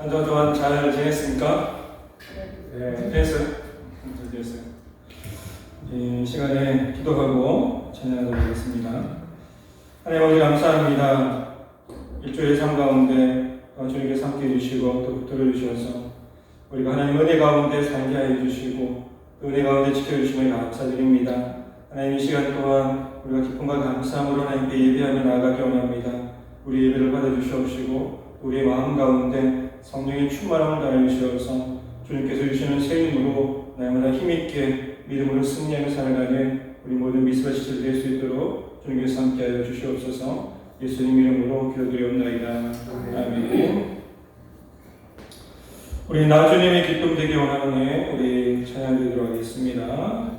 한 주 동안 잘 지냈습니까? 네, 됐어요. 됐어요. 이 시간에 기도하고 찬양하도록 하겠습니다. 하나님 아버지 감사합니다. 일주일의 삶 가운데 주님께서 함께 해주시고 또 붙들어 주셔서 우리가 하나님 은혜 가운데 살게 하여 주시고 그 은혜 가운데 지켜주심을 감사드립니다. 하나님 이 시간 동안 우리가 기쁨과 감사함으로 하나님께 예배하며 나아가기 원합니다. 우리 예배를 받아주시옵시고 우리의 마음 가운데 성령의 충만함을 다해 주시어서 주님께서 주시는 새 힘으로 날마다 힘있게 믿음으로 승리하며 살아가는 우리 모든 미스바 시절 될 수 있도록 주님께서 함께하여 주시옵소서. 예수님 이름으로 기도드리옵나이다. 아멘. 우리 나주님의 기쁨 되기 원하는 우리 찬양 드리도록 하겠습니다.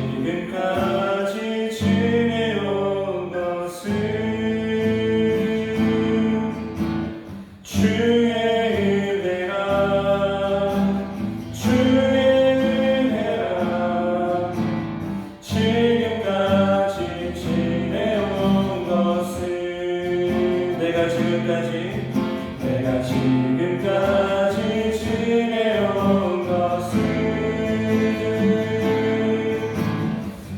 지금까지 지내온 것은 주의 은혜라 주의 은혜라 지금까지 지내온 것은 내가 지금까지 지내온 것은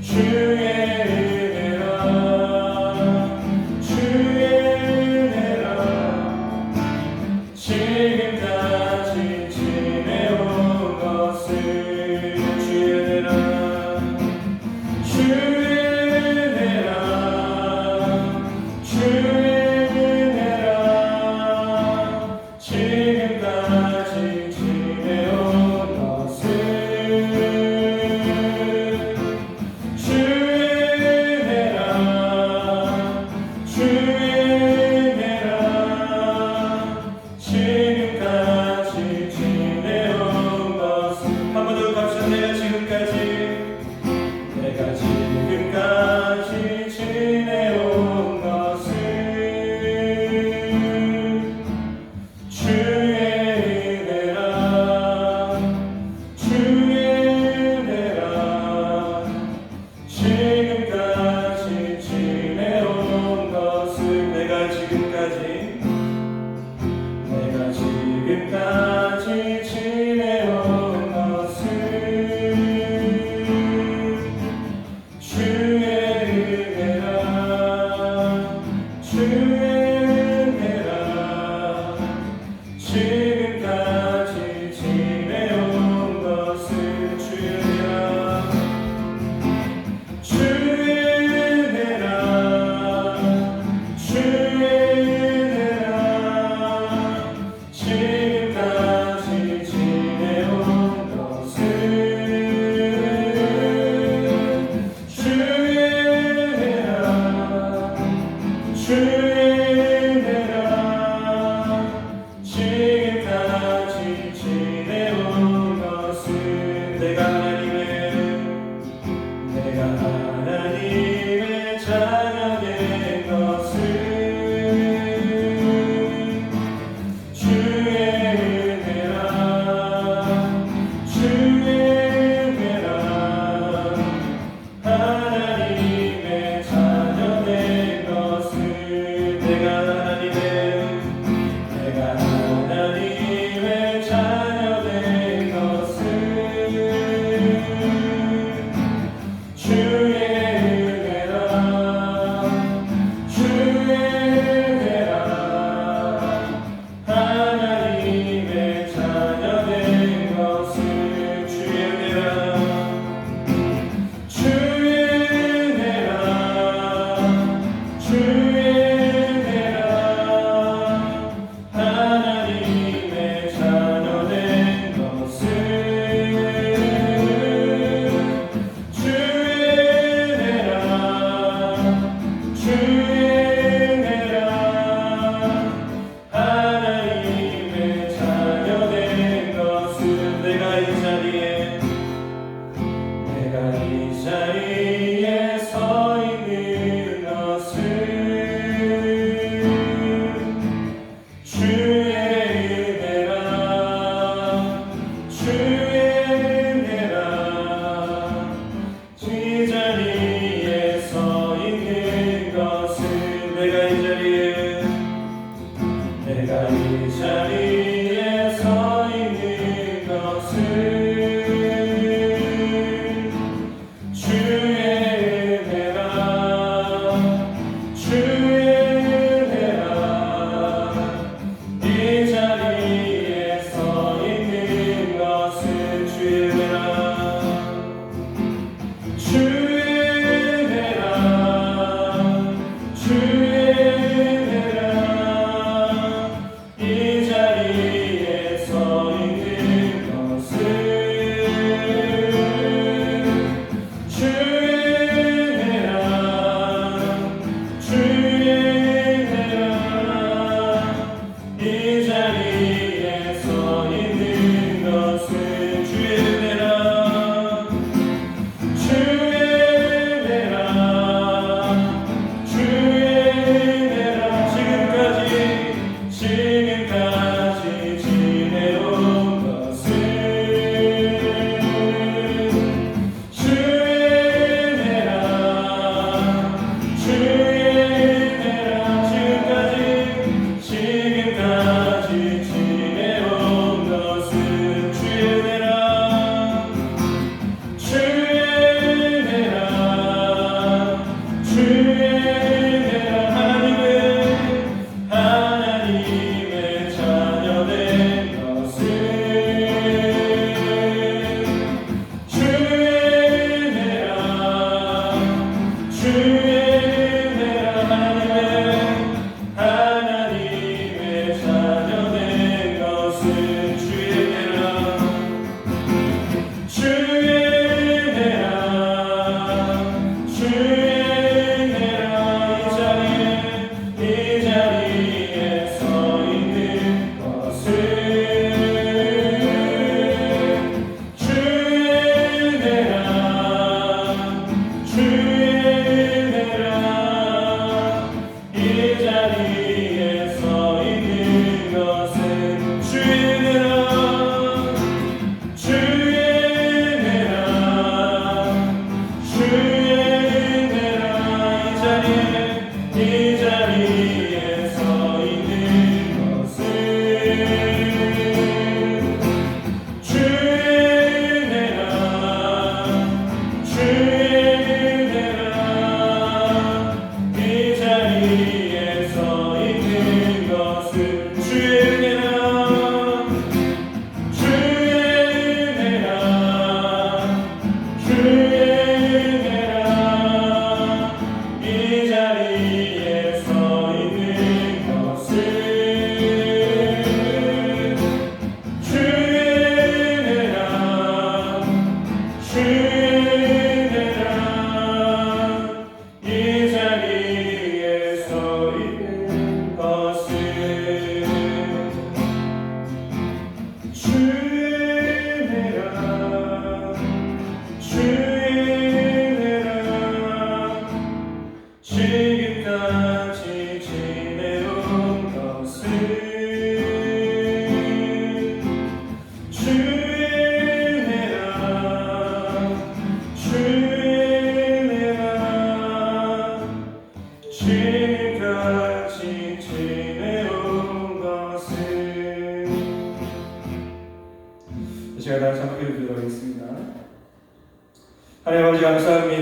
주의 은혜라 주의 은혜라 지금까지 지내온 것은 주의 은혜라 주의 은혜라 주의 은혜라 지금까지 지내온 것은 주의 은혜라 주의 은혜라 지금까지 지내온 것은 한 번 더 갑시다. 내가 지금까지 지내온 것은 주의 은혜라 주의 은혜라 지금까지 지내온 것은 내가 지금까지 지내온 것은 주의 은혜라 주의 은혜라 지금까지 지내온 것은 주의 은혜라 주의 은혜라 주의 은혜라 지금까지 지내온 것은 주의 은혜라 주의 은혜라 지금까지 지내온 것은 내가 하나님의 자녀 된 것은 주의 은혜라 주의 은혜라 하나님의 자녀 된 것은 내가 하나님의 자녀 된 것은 주의 은혜라 주의 은혜라 하나님의 자녀 된 것은 주의 은혜라 주의 은혜라 주의 은혜라 하나님의 자녀 된 것은 주의 은혜라 주의 은혜라 하나님의 자녀 된 것은 내가 이 자리에 서 있는 것은 주의 은혜라 주의 은혜라 이 자리에 서 있는 것은 내가 이 자리에 서 있는 것은 주의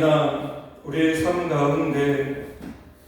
날마다 우리의 삶 가운데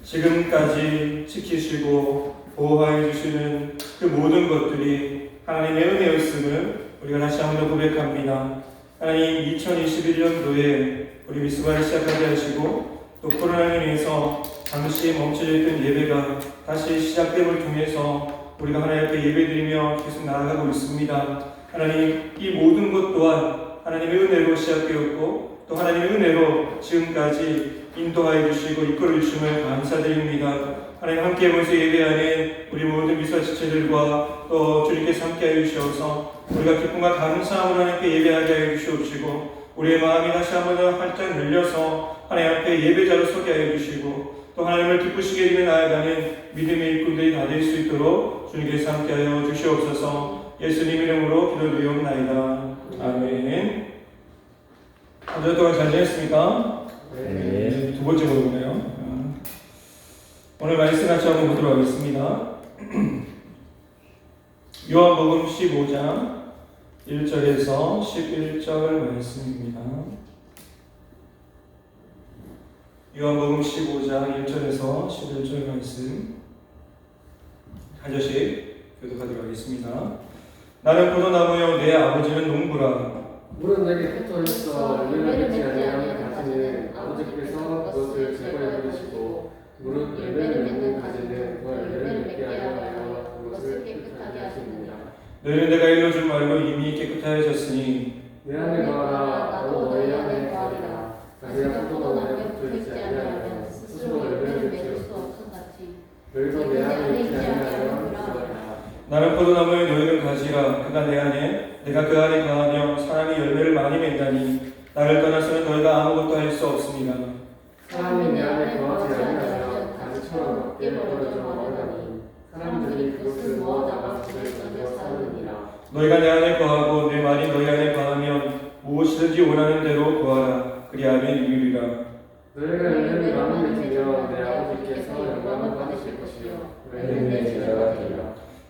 지금까지 지키시고 보호하여 주시는 그 모든 것들이 하나님의 은혜였음을 우리가 다시 한번 고백합니다. 하나님, 2021년도에 우리 미스바를 시작하게 하시고 또 코로나로 인해서 잠시 멈춰져 있던 예배가 다시 시작됨을 통해서 우리가 하나님 앞에 예배드리며 계속 나아가고 있습니다. 하나님, 이 모든 것 또한 하나님의 은혜로 시작되었고 또 하나님의 은혜로 지금까지 인도하여 주시고 이끌어 주심을 감사드립니다. 하나님, 함께 모여서 예배하는 우리 모든 미사 지체들과 또 주님께서 함께하여 주셔서 우리가 기쁨과 감사함으로 하나님께 예배하게 하여 주시옵시고 우리의 마음이 다시 한번 활짝 열려서 하나님 앞에 예배자로 서게 하여 주시고 또 하나님을 기쁘시게 이루며 나아가는 믿음의 일꾼들이 다 될 수 있도록 주님께서 함께하여 주시옵소서. 예수님 이름으로 기도드리옵나이다. 아멘. 한 주 동안 잘 지냈습니까? 네. 두 번째 보고네요. 오늘 말씀 같이 한번 보도록 하겠습니다. 요한복음 15장 1절에서 11절 말씀입니다. 요한복음 15장 1절에서 11절 말씀 한 절씩 교독하도록 하겠습니다. 나는 포도나무요 내 아버지는 농부라. 물은 내게 흩어 있어 열매를 맺지 아니하는 가지는 아버지께서 그것을 제거해 버리시고 물은 열매를 맺는 가지는 그 열매를 맺게 하여 그것을 깨끗하게 하십니다. 너희는 내가 일러준 말로 이미 깨끗하여졌으니 내 안에 거하라 나도 너희 안에 거하리라. 가지가 포도나무에 붙어 있지 아니하면 스스로 열매를 맺을 수 없음같이 너희도 내 안에 있지 아니하면 그러하리라. 나는 포도나무에 너희는 가지라. 그가 내 안에 내가 그 안에 거하며 사람이 열매를 많이 맺다니 나를 떠나서는 너희가 아무것도 할 수 없습니다. 사람이 내 안에 거하지 아니하면 가지처럼 밖에 벌어져 나가니 사람들이 그것을 모아다가 집에 던져 쌓느니라. 너희가 내 안에 거하고 내 말이 너희 안에 거하면 무엇이든지 원하는 대로 구하라. 그리하면 이루리라. 너희가 열매를 많이 맺으면 내 아버지께서 영광을 받으실 것이요 너희는 내 제자가 되리라.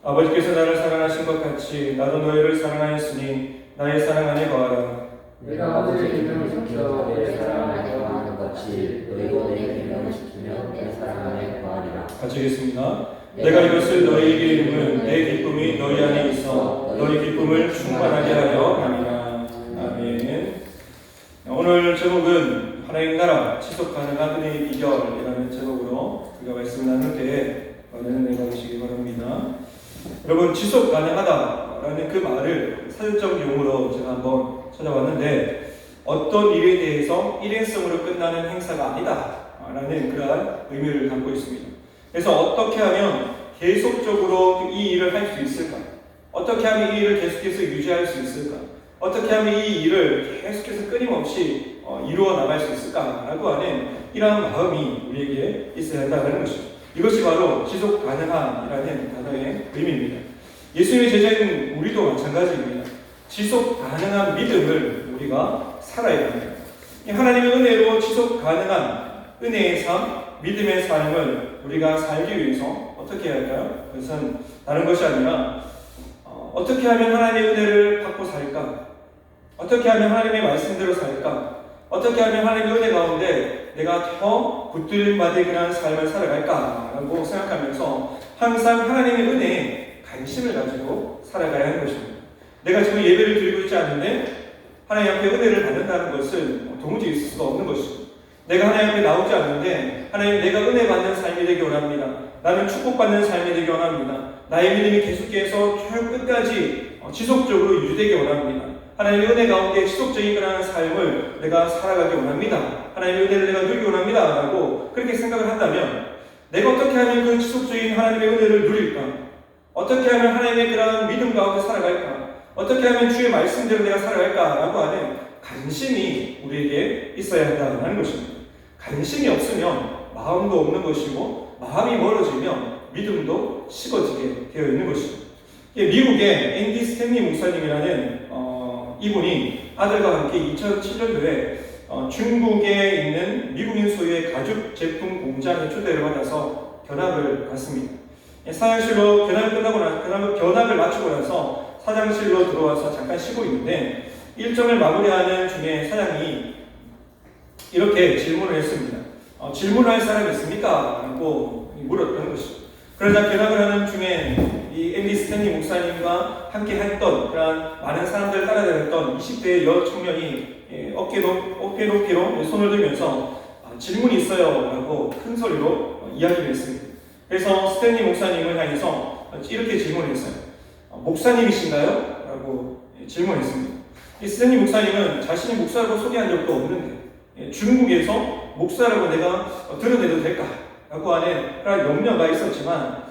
아버지께서 나를 사랑하신 것 같이 나도 너희를 사랑하였으니 나의 사랑 안에 거하라. 내가 아버지의 계명을 지켜 내 사랑 안에 거하는 같이 너희도 내 계명을 지키면 내 사랑 안에 거하리라. 같이 읽겠습니다. 내가 이것을 너희에게 이루면 내 기쁨이 너희 안에 있어 너희 기쁨을 충만하게 하려 함이라. 아멘. 오늘 제목은 하나님 나라 지속 가능한 은혜의 비결이라는 제목으로 우리가 말씀을 나눌 때 은혜 받으시기 바랍니다. 여러분, 지속 가능하다라는 그 말을 사전적 용어로 제가 한번 찾아봤는데 어떤 일에 대해서 일회성으로 끝나는 행사가 아니다라는 그러한 의미를 갖고 있습니다. 그래서 어떻게 하면 계속적으로 이 일을 할 수 있을까? 어떻게 하면 이 일을 계속해서 유지할 수 있을까? 어떻게 하면 이 일을 계속해서 끊임없이 이루어 나갈 수 있을까라고 하는 이러한 마음이 우리에게 있어야 한다는 것입니다. 이것이 바로 지속 가능함이라는 단어의 의미입니다. 예수님의 제자인 우리도 마찬가지입니다. 지속 가능한 믿음을 우리가 살아야 합니다. 하나님의 은혜로 지속 가능한 은혜의 삶, 믿음의 삶을 우리가 살기 위해서 어떻게 해야 할까요? 그것은 다른 것이 아니라 어떻게 하면 하나님의 은혜를 받고 살까? 어떻게 하면 하나님의 말씀대로 살까? 어떻게 하면 하나님의 은혜 가운데 내가 더 붙들림 받을 그런 삶을 살아갈까라고 생각하면서 항상 하나님의 은혜에 관심을 가지고 살아가야 하는 것입니다. 내가 지금 예배를 드리고 있지 않는데 하나님 앞에 은혜를 받는다는 것은 도무지 있을 수가 없는 것입니다. 내가 하나님 앞에 나오지 않는데 하나님 내가 은혜 받는 삶이 되기 원합니다. 나는 축복받는 삶이 되기 원합니다. 나의 믿음이 계속해서 끝까지 지속적으로 유지되기 원합니다. 하나님의 은혜 가운데 지속적인 그런 삶을 내가 살아가기 원합니다. 하나님의 은혜를 내가 누리기 원합니다. 라고 그렇게 생각을 한다면 내가 어떻게 하면 그 지속적인 하나님의 은혜를 누릴까? 어떻게 하면 하나님의 그런 믿음 가운데 살아갈까? 어떻게 하면 주의 말씀대로 내가 살아갈까? 라고 하는 관심이 우리에게 있어야 한다는 것입니다. 관심이 없으면 마음도 없는 것이고 마음이 멀어지면 믿음도 식어지게 되어 있는 것입니다. 미국의 앤디 스탠리 목사님이라는 이분이 아들과 함께 2007년도에 중국에 있는 미국인 소유의 가죽 제품 공장에 초대를 받아서 견학을 갔습니다. 사장실로 견학을 마치고 나서 사장실로 들어와서 잠깐 쉬고 있는데 일정을 마무리하는 중에 사장이 이렇게 질문을 했습니다. 질문할 사람이 있습니까? 라고 물었던 것이죠. 그러자 견학을 하는 중에 이 앤디 스탠리 목사님과 함께 했던 그런 많은 사람들 따라다녔던 20대의 여청년이 어깨 높이로 손을 들면서 질문이 있어요 라고 큰 소리로 이야기를 했습니다. 그래서 스탠리 목사님을 향해서 이렇게 질문을 했어요. 목사님이신가요? 라고 질문했습니다. 이 스탠리 목사님은 자신이 목사라고 소개한 적도 없는데 중국에서 목사라고 내가 드러내도 될까? 라고 하는 그런 염려가 있었지만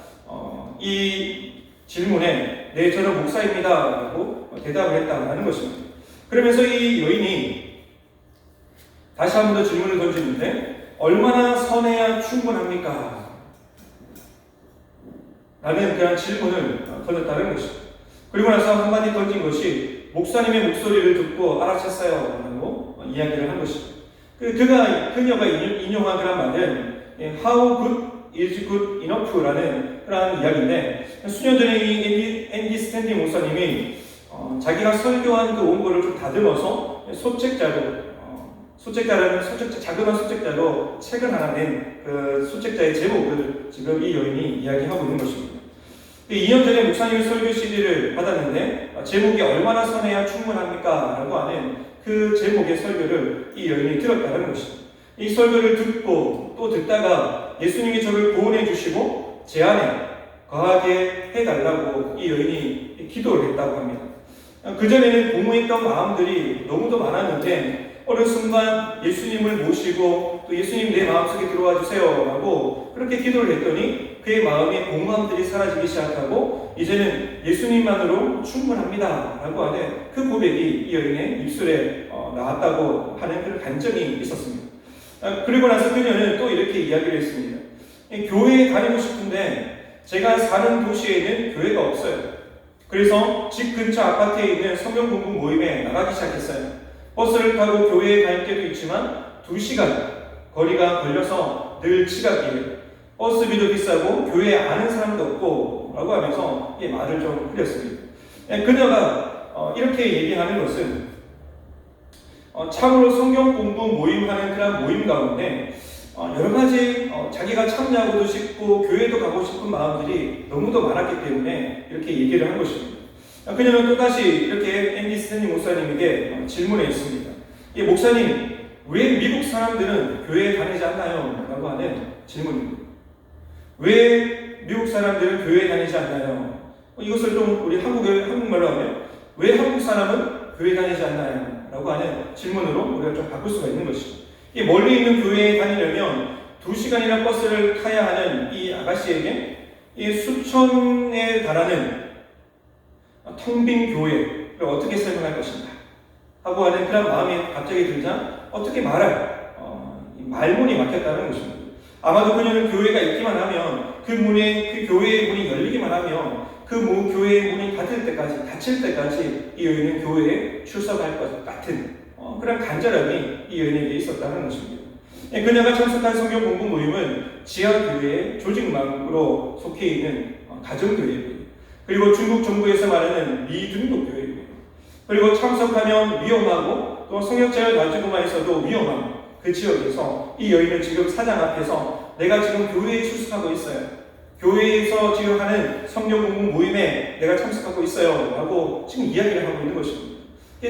이 질문에 네, 저는 목사입니다 라고 대답을 했다는 것입니다. 그러면서 이 여인이 다시 한 번 더 질문을 던지는데 얼마나 선해야 충분합니까? 라는 그런 질문을 던졌다는 것입니다. 그리고 나서 한마디 던진 것이 목사님의 목소리를 듣고 알아챘어요 라고 이야기를 한 것입니다. 그녀가 인용한 그런 말은 How good is good enough라는 그런 이야기인데 수년 전에 이 앤디 스탠리 목사님이 자기가 설교한 그 원고를 좀 다듬어서 자그마한 소책자로 책을 하나 낸 그 소책자의 제목을 지금 이 여인이 이야기하고 있는 것입니다. 2년 전에 목사님이 설교 CD를 받았는데 제목이 얼마나 선해야 충분합니까? 라고 하는 그 제목의 설교를 이 여인이 들었다는 것입니다. 이 설교를 듣고 또 듣다가 예수님이 저를 구원해 주시고 제 안에 거하게 해달라고 이 여인이 기도를 했다고 합니다. 그전에는 공허했던 마음들이 너무도 많았는데 어느 순간 예수님을 모시고 또 예수님 내 마음속에 들어와 주세요 라고 그렇게 기도를 했더니 그의 마음의 공허함들이 사라지기 시작하고 이제는 예수님만으로 충분합니다 라고 하는 그 고백이 이 여인의 입술에 나왔다고 하는 그런 간증이 있었습니다. 그리고 나서 그녀는 또 이렇게 이야기를 했습니다. 교회에 다니고 싶은데 제가 사는 도시에는 교회가 없어요. 그래서 집 근처 아파트에 있는 성경 공부 모임에 나가기 시작했어요. 버스를 타고 교회에 갈 때도 있지만 2시간 거리가 걸려서 늘 지각이에요. 버스비도 비싸고 교회에 아는 사람도 없고 라고 하면서 이 말을 좀 흘렸습니다. 그녀가 이렇게 얘기하는 것은 참으로 성경 공부 모임하는 그런 모임 가운데 여러 가지 자기가 참여하고도 싶고 교회도 가고 싶은 마음들이 너무도 많았기 때문에 이렇게 얘기를 한 것입니다. 그녀는 또다시 이렇게 앤디 스탠리 목사님에게 질문했습니다. 목사님, 왜 미국 사람들은 교회에 다니지 않나요? 라고 하는 질문입니다. 왜 미국 사람들은 교회에 다니지 않나요? 이것을 좀 우리 한국말로 하면 왜 한국 사람은 교회에 다니지 않나요? 라고 하는 질문으로 우리가 좀 바꿀 수가 있는 것이죠. 멀리 있는 교회에 다니려면 2시간이나 버스를 타야 하는 이 아가씨에게 이 수천에 달하는 텅 빈 교회를 어떻게 설명할 것인가 하고 하는 그런 마음이 갑자기 들자 어떻게 말할 말문이 막혔다는 것입니다. 아마도 그녀는 교회가 있기만 하면 그 교회의 문이 열리기만 하면 그 교회의 문이 닫힐 때까지 이 여인은 교회에 출석할 것 같은 그런 간절함이 이 여인에게 있었다는 것입니다. 그녀가 참석한 성경 공부 모임은 지하교회의 조직망으로 속해 있는 가정교회입니다. 그리고 중국 정부에서 말하는 미등록교회입니다. 그리고 참석하면 위험하고 또 성역자를 놔주고만 있어도 위험한 그 지역에서 이 여인은 지금 사장 앞에서 내가 지금 교회에 출석하고 있어요. 교회에서 지금 하는 성경 공부 모임에 내가 참석하고 있어요. 라고 지금 이야기를 하고 있는 것입니다.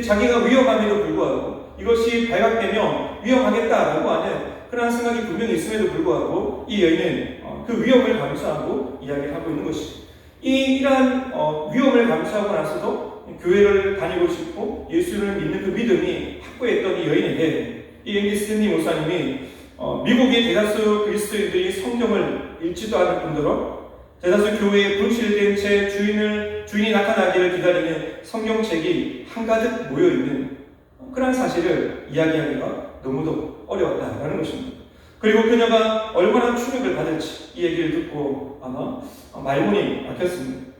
자기가 위험함에도 불구하고 이것이 발각되면 위험하겠다라고 하는 그런 생각이 분명히 있음에도 불구하고 이 여인은 그 위험을 감수하고 이야기를 하고 있는 것입니다. 이러한 위험을 감수하고 나서도 교회를 다니고 싶고 예수를 믿는 그 믿음이 확고했던 이 여인에게 이 앤디 스탠리 목사님이 미국의 대다수 그리스도인들이 성경을 읽지도 않을 뿐더러 대다수 교회에 분실된 채 주인이 나타나기를 기다리는 성경책이 한가득 모여있는 그런 사실을 이야기하기가 너무도 어려웠다는 것입니다. 그리고 그녀가 얼마나 충격을 받을지 이 얘기를 듣고 아마 말문이 막혔습니다.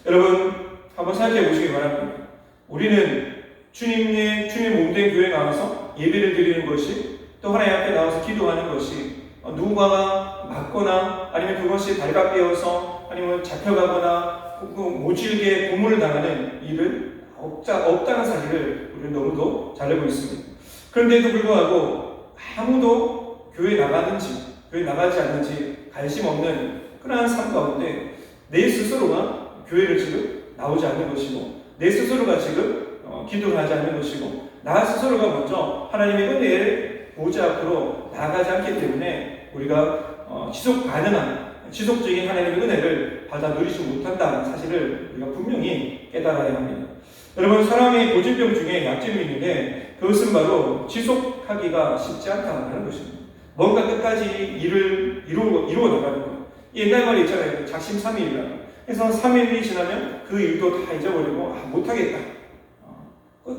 여러분 한번 생각해 보시기 바랍니다. 우리는 주님의 몸된 교회 나와서 예배를 드리는 것이 또 하나님 앞에 나와서 기도하는 것이 누군가가 맞거나 아니면 그것이 발각되어서 아니면 잡혀가거나 모질게 고문을 당하는 일은 없다는 사실을 우리는 너무도 잘 알고 있습니다. 그런데도 불구하고 아무도 교회 나가는지 교회 나가지 않는지 관심 없는 그러한 삶 가운데 내 스스로가 교회를 지금 나오지 않는 것이고 내 스스로가 지금 기도를 하지 않는 것이고 나 스스로가 먼저 하나님의 은혜를 보좌 앞으로 나아가지 않기 때문에 우리가 지속 가능한 지속적인 하나님의 은혜를 받아 누리지 못한다는 사실을 우리가 분명히 깨달아야 합니다. 여러분, 사람의 고질병 중에 약점이 있는데 그것은 바로 지속하기가 쉽지 않다는 것입니다. 뭔가 끝까지 일을 이루어 나가는 것. 옛날 말이 있잖아요. 작심삼일이라고. 그래서 3일이 지나면 그 일도 다 잊어버리고 못하겠다.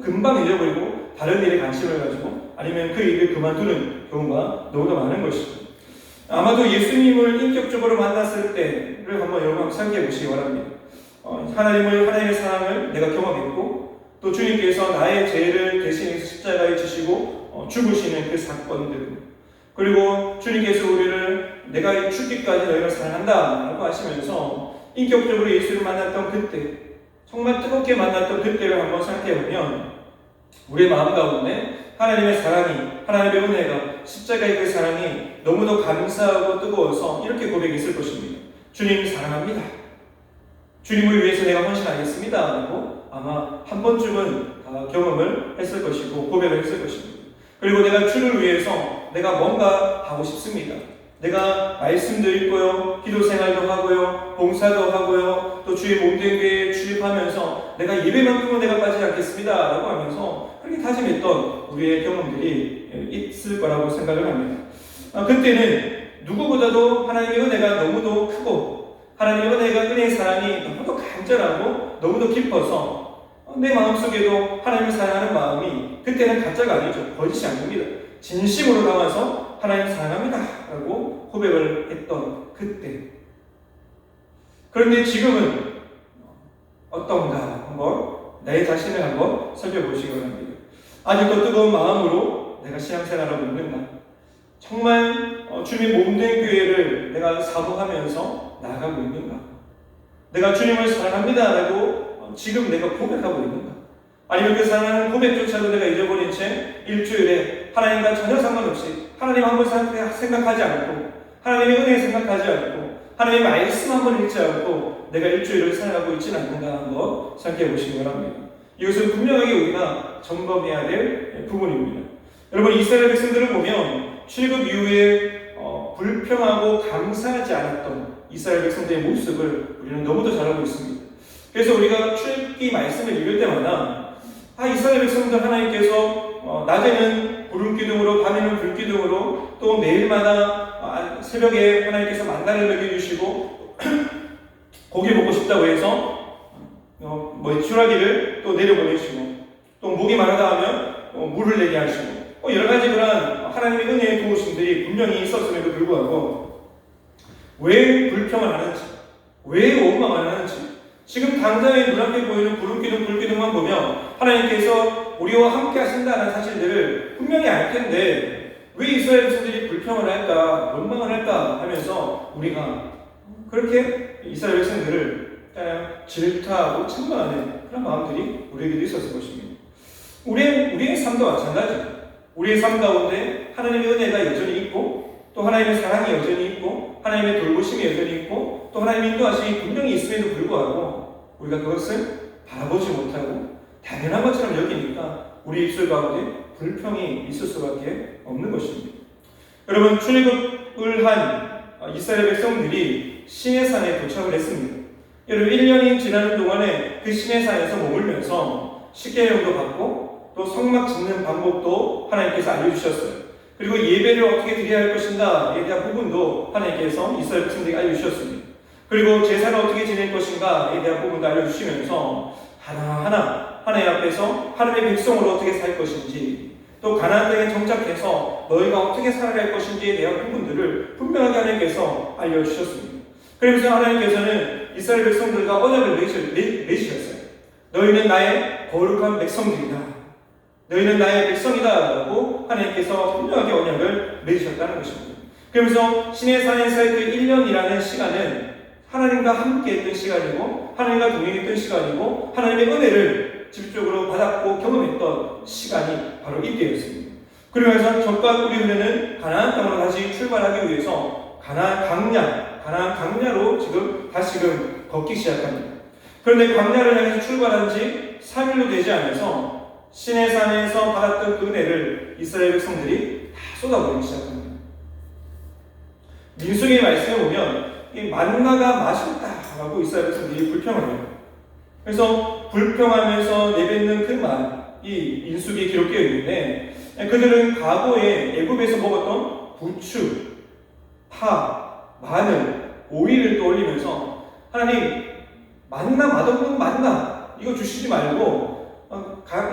금방 잊어버리고 다른 일에 관심을 가지고 아니면 그 일을 그만두는 경우가 너무나 많은 것이죠. 아마도 예수님을 인격적으로 만났을 때를 한번 여러분 생각해 보시기 바랍니다. 하나님의 사랑을 내가 경험했고 또 주님께서 나의 죄를 대신해서 십자가에 지시고 죽으시는 그 사건들, 그리고 주님께서 우리를 내가 죽기까지 너희를 사랑한다 라고 하시면서 인격적으로 예수를 만났던 그때, 정말 뜨겁게 만났던 그때를 한번 생각해보면 우리의 마음 가운데 하나님의 사랑이, 하나님의 은혜가, 십자가의 그 사랑이 너무도 감사하고 뜨거워서 이렇게 고백했을 것입니다. 주님 사랑합니다. 주님을 위해서 내가 헌신하겠습니다 라고 아마 한 번쯤은 경험을 했을 것이고 고백을 했을 것입니다. 그리고 내가 주를 위해서 내가 뭔가 하고 싶습니다. 내가 말씀도 읽고요, 기도 생활도 하고요, 봉사도 하고요, 또 주의 몸된 교회에 출입하면서 내가 예배만큼은 내가 빠지지 않겠습니다 라고 하면서 그렇게 다짐했던 우리의 경험들이 있을 거라고 생각을 합니다. 그때는 누구보다도 하나님의 은혜가 너무도 크고 하나님의 은혜의 사랑이 너무도 간절하고 너무도 깊어서 내 마음속에도 하나님을 사랑하는 마음이 그때는 가짜가 아니죠. 거짓이 아닙니다. 진심으로 담아서 하나님 사랑합니다 라고 고백을 했던 그때. 그런데 지금은 어떤가 한번 내 자신을 한번 살펴보시기 바랍니다. 아직도 뜨거운 마음으로 내가 신앙생활을 믿는가? 정말 주님의 몸된 교회를 내가 사모하면서 나아가고 있는가? 내가 주님을 사랑합니다 라고 지금 내가 고백하고 있는가? 아니면 그 사랑하는 고백조차도 내가 잊어버린 채 일주일에 하나님과 전혀 상관없이 하나님 한번 생각하지 않고 하나님의 은혜 생각하지 않고 하나님의 말씀 한번 읽지 않고 내가 일주일을 살아가고 있지는 않는가 한번 생각해 보시기 바랍니다. 이것은 분명하게 우리가 점검해야 될 부분입니다. 여러분, 이스라엘 백성들을 보면 출애굽 이후에 불평하고 감사하지 않았던 이스라엘 백성들의 모습을 우리는 너무도 잘 알고 있습니다. 그래서 우리가 출애굽기 말씀을 읽을 때마다 이스라엘 백성들 하나님께서 낮에는 구름기둥으로 밤에는 불기둥으로 또 매일마다 새벽에 하나님께서 만나를 먹여주시고 고기 먹고 싶다고 해서 주라기를 또 내려보내시고 또 목이 마르다 하면 물을 내게 하시고 여러 가지 그런 하나님의 은혜의 도우심들이 분명히 있었음에도 불구하고 왜 불평을 하는지, 왜 원망을 하는지, 지금 당장에 눈앞에 보이는 구름기둥, 불기둥만 보면 하나님께서 우리와 함께 하신다는 사실들을 분명히 알 텐데 왜 이스라엘 백성들이 불평을 할까, 원망을 할까 하면서 우리가 그렇게 이스라엘 백성들을 질타하고 책망하는 그런 마음들이 우리에게도 있었을 것입니다. 우리의 삶도 마찬가지입니다. 우리의 삶 가운데 하나님의 은혜가 여전히 있고 또 하나님의 사랑이 여전히 있고 하나님의 돌보심이 여전히 있고 또 하나님의 인도하심이 분명히 있음에도 불구하고 우리가 그것을 바라보지 못하고 당연한 것처럼 여기니까 우리 입술 가운데 불평이 있을 수밖에 없는 것입니다. 여러분, 출애굽을 한 이스라엘 백성들이 시내산에 도착을 했습니다. 여러분, 1년이 지나는 동안에 그 시내산에서 머물면서 십계명도 받고 또 성막 짓는 방법도 하나님께서 알려주셨어요. 그리고 예배를 어떻게 드려야 할 것인가에 대한 부분도 하나님께서 이스라엘 백성들에게 알려주셨습니다. 그리고 제사를 어떻게 지낼 것인가에 대한 부분도 알려주시면서 하나하나 하나님 앞에서 하나님의 백성으로 어떻게 살 것인지 또 가나안 땅에 정착해서 너희가 어떻게 살아갈 것인지에 대한 부분들을 분명하게 하나님께서 알려주셨습니다. 그러면서 하나님께서는 이스라엘 백성들과 언약을 맺으셨어요. 너희는 나의 거룩한 백성들이다. 너희는 나의 백성이다 라고 하나님께서 분명하게 언약을 맺으셨다는 것입니다. 그러면서 시내산에서의 그 1년이라는 시간은 하나님과 함께 했던 시간이고 하나님과 동행했던 시간이고 하나님의 은혜를 집중적으로 받았고 경험했던 시간이 바로 이때였습니다. 그리고 해서 적과 꿀이 흐르는 가나안 땅으로 다시 출발하기 위해서 가나안 강야로 지금 다시금 걷기 시작합니다. 그런데 광야를 향해서 출발한 지 3일도 되지 않아서 시내산에서 받았던 그 은혜를 이스라엘 백성들이 다 쏟아버리기 시작합니다. 민수기의 말씀에 보면 이 만나가 맛있다라고 이스라엘 백성들이 불평해요. 그래서 불평하면서 내뱉는 그 말이 민수기에 기록되어 있는데 그들은 과거에 애굽에서 먹었던 부추, 파, 마늘, 오이를 떠올리면서 하나님 만나 맛없는 만나 이거 주시지 말고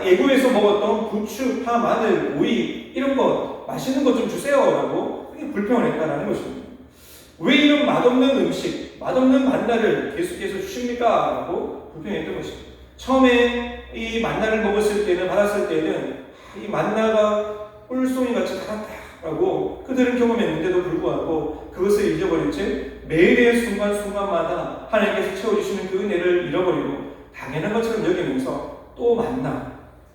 애굽에서 먹었던 부추, 파, 마늘, 오이 이런 거 맛있는 것 좀 주세요라고 불평을 했다라는 것입니다. 왜 이런 맛없는 음식, 맛없는 만나를 계속해서 주십니까? 라고 불평했던 것입니다. 처음에 이 만나를 먹었을 때는, 받았을 때는 이 만나가 꿀송이같이 달았다라고 그들은 경험했는데도 불구하고 그것을 잊어버린 채 매일의 순간순간마다 하나님께서 채워주시는 그 은혜를 잃어버리고 당연한 것처럼 여기면서 또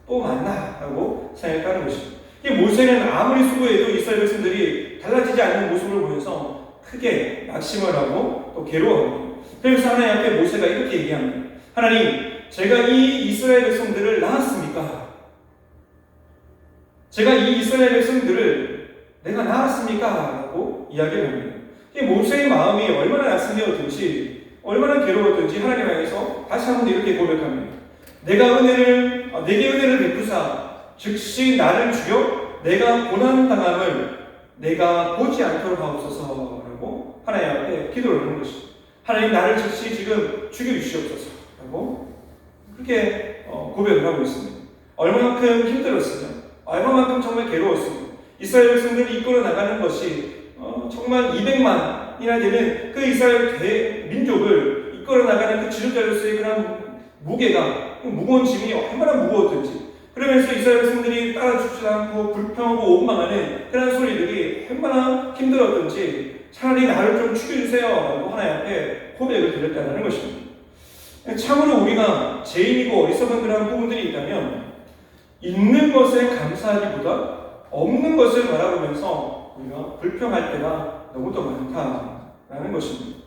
만나라고 생각하는 것입니다. 이 모세는 아무리 수고해도 이스라엘 백성들이 달라지지 않는 모습을 보면서 크게 낙심을 하고 또 괴로워합니다. 그래서 하나님 앞에 모세가 이렇게 얘기합니다. 하나님, 제가 이 이스라엘 백성들을 낳았습니까? 제가 이 이스라엘 백성들을 내가 낳았습니까? 라고 이야기를 합니다. 이 모세의 마음이 얼마나 낙심되었든지 얼마나 괴로웠든지 하나님 앞에서 다시 한번 이렇게 고백합니다. 내게 은혜를 베푸사 즉시 나를 죽여 내가 고난당함을 내가 보지 않도록 하옵소서라고 하나님 앞에 기도를 하는 것입니다. 하나님 나를 즉시 지금 죽여주시옵소서라고 그렇게 고백을 하고 있습니다. 얼마만큼 힘들었으며 얼마만큼 정말 괴로웠습니다. 이스라엘 백성들이 이끌어 나가는 것이 정말 200만이나 되는 그 이스라엘 민족을 이끌어 나가는 그 지도자로서의 그런 무게가 무거운 짐이 얼마나 무거웠든지 그러면서 이스라엘 백성들이 따라주지 않고 불평하고 원망하는 그런 소리들이 얼마나 힘들었든지 차라리 나를 좀 죽여주세요 라고 하나님 앞에 고백을 드렸다는 것입니다. 참으로 우리가 죄인이고 어리석은 그런 부분들이 있다면 있는 것에 감사하기보다 없는 것을 바라보면서 우리가 불평할 때가 너무도 많다라는 것입니다.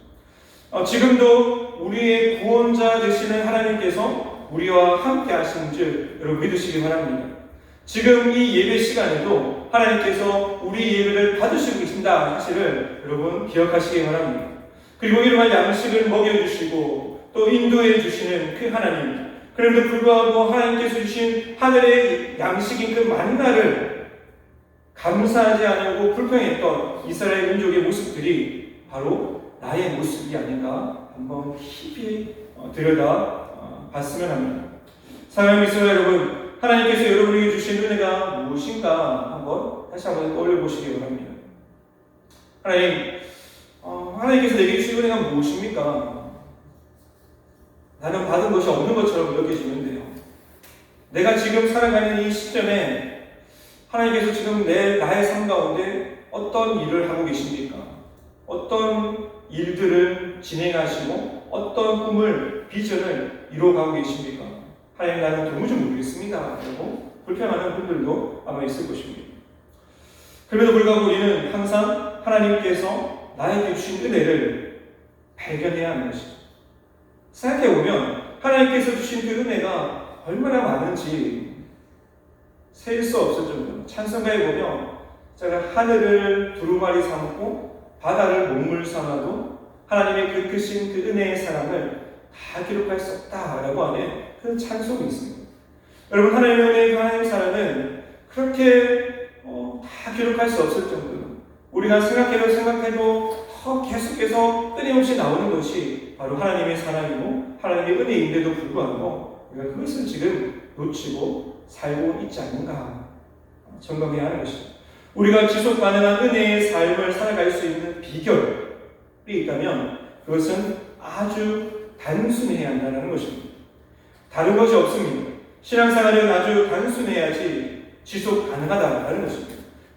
지금도 우리의 구원자 되시는 하나님께서 우리와 함께 하시는 줄 여러분 믿으시기 바랍니다. 지금 이 예배 시간에도 하나님께서 우리 예배를 받으시고 계신다 사실을 여러분 기억하시기 바랍니다. 그리고 일용할 양식을 먹여주시고 또 인도해 주시는 그 하나님, 그런데도 불구하고 하나님께서 주신 하늘의 양식인 그 만나를 감사하지 않고 불평했던 이스라엘 민족의 모습들이 바로 나의 모습이 아닌가 한번 깊이 들여다 봤으면 합니다. 사랑하는 미소자 여러분, 하나님께서 여러분에게 주신 은혜가 무엇인가 다시 한번 떠올려 보시기 바랍니다. 하나님께서 내게 주신 은혜가 무엇입니까? 나는 받은 것이 없는 것처럼 여겨지는데요. 내가 지금 살아가는 이 시점에 하나님께서 지금 나의 삶 가운데 어떤 일을 하고 계십니까? 어떤 일들을 진행하시고 어떤 꿈을, 비전을 이루어가고 계십니까? 하나님 나는 도무지 모르겠습니다 라고 불평하는 분들도 아마 있을 것입니다. 그럼에도 불구하고 우리는 항상 하나님께서 나에게 주신 은혜를 발견해야 하는 것이죠. 생각해보면 하나님께서 주신 그 은혜가 얼마나 많은지 셀 수 없을 정도로 찬송가에 보면 제가 하늘을 두루마리 삼고 바다를 몸물 삼아도 하나님의 그 크신 그 은혜의 사랑을 다 기록할 수 없다라고 하는 그 찬송이 있습니다. 여러분 하나님의 은혜의 하나님의 사랑은 그렇게 다 기록할 수 없을 정도로 우리가 생각해도 더 계속해서 끊임없이 나오는 것이 바로 하나님의 사랑이고 하나님의 은혜인데도 불구하고 우리가 그것을 지금 놓치고 살고 있지 않는가 점검해야 하는 것입니다. 우리가 지속 가능한 은혜의 삶을 살아갈 수 있는 비결이 있다면 그것은 아주 단순해야 한다는 것입니다. 다른 것이 없습니다. 신앙생활은 아주 단순해야지 지속 가능하다는 것입니다.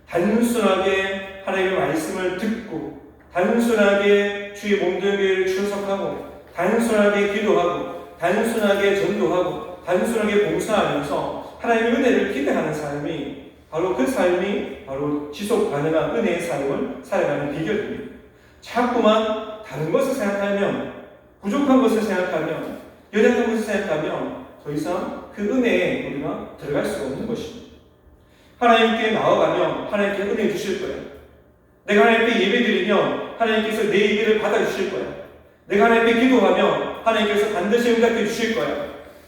단순하게 하나님의 말씀을 듣고 단순하게 주의 몸되기를 출석하고 단순하게 기도하고 단순하게 전도하고 단순하게 봉사하면서 하나님의 은혜를 기대하는 삶이 바로 그 삶이 바로 지속 가능한 은혜의 삶을 살아가는 비결입니다. 자꾸만 다른 것을 생각하면, 부족한 것을 생각하면, 연약한 것을 생각하면 더 이상 그 은혜에 우리가 들어갈 수가 없는 것입니다. 하나님께 나아가면 하나님께 은혜 주실 거예요. 내가 하나님께 예배드리면 하나님께서 내 예배를 받아주실 거예요. 내가 하나님께 기도하면 하나님께서 반드시 응답해 주실 거예요.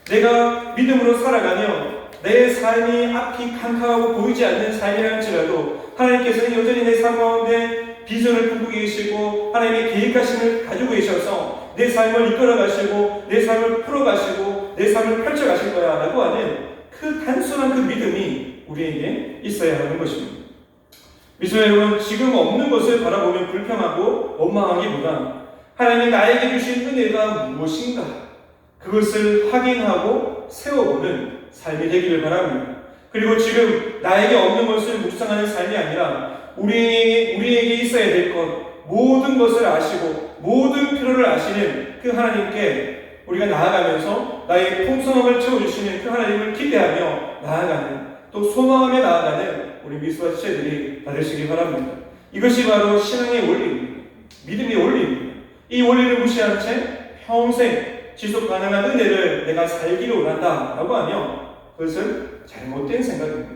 내가 믿음으로 살아가면 내 삶이 앞이 캄캄하고 보이지 않는 삶이랄지라도 하나님께서는 여전히 내 삶 가운데 비전을 품고 계시고 하나님의 계획하심을 가지고 계셔서 내 삶을 이끌어 가시고 내 삶을 풀어 가시고 내 삶을 펼쳐 가실 거야 라고 하는 그 단순한 그 믿음이 우리에게 있어야 하는 것입니다. 미소 여러분, 지금 없는 것을 바라보면 불평하고 원망하기보다 하나님이 나에게 주신 은혜가 무엇인가 그것을 확인하고 세워보는 삶이 되기를 바랍니다. 그리고 지금 나에게 없는 것을 묵상하는 삶이 아니라 우리에게 있어야 될 것, 모든 것을 아시고 모든 필요를 아시는 그 하나님께 우리가 나아가면서 나의 풍성함을 채워주시는 그 하나님을 기대하며 나아가는, 또 소망하며 나아가는 우리 미수와 지체들이 다 되시기 바랍니다. 이것이 바로 신앙의 원리입니다. 믿음의 원리입니다. 이 원리를 무시한 채 평생 지속 가능한 은혜를 내가 살기를 원한다 라고 하면 그것은 잘못된 생각입니다.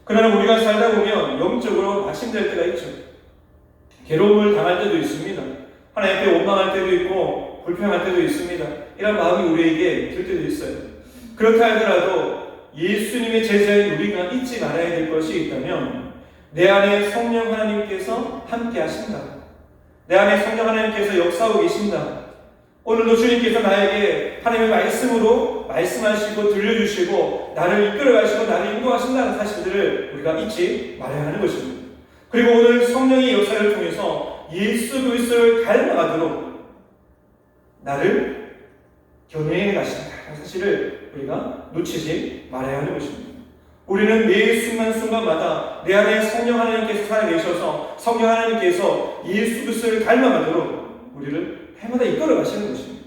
그러나 우리가 살다 보면 영적으로 낙심될 때가 있죠. 괴로움을 당할 때도 있습니다. 하나님께 원망할 때도 있고 불평할 때도 있습니다. 이런 마음이 우리에게 들 때도 있어요. 그렇다 하더라도 예수님의 제자인 우리가 잊지 말아야 될 것이 있다면 내 안에 성령 하나님께서 함께 하신다. 내 안에 성령 하나님께서 역사하고 계신다. 오늘도 주님께서 나에게 하나님의 말씀으로 말씀하시고 들려주시고 나를 이끌어가시고 나를 인도하신다는 사실들을 우리가 잊지 말아야 하는 것입니다. 그리고 오늘 성령의 역사를 통해서 예수 그리스도를 닮아가도록 나를 견해해 가신다는 사실을 우리가 놓치지 말아야 하는 것입니다. 우리는 매 순간순간마다 내 안에 성령 하나님께서 살아계셔서 성령 하나님께서 예수 그리스도를 닮아가도록 우리를 해마다 이끌어 가시는 것입니다.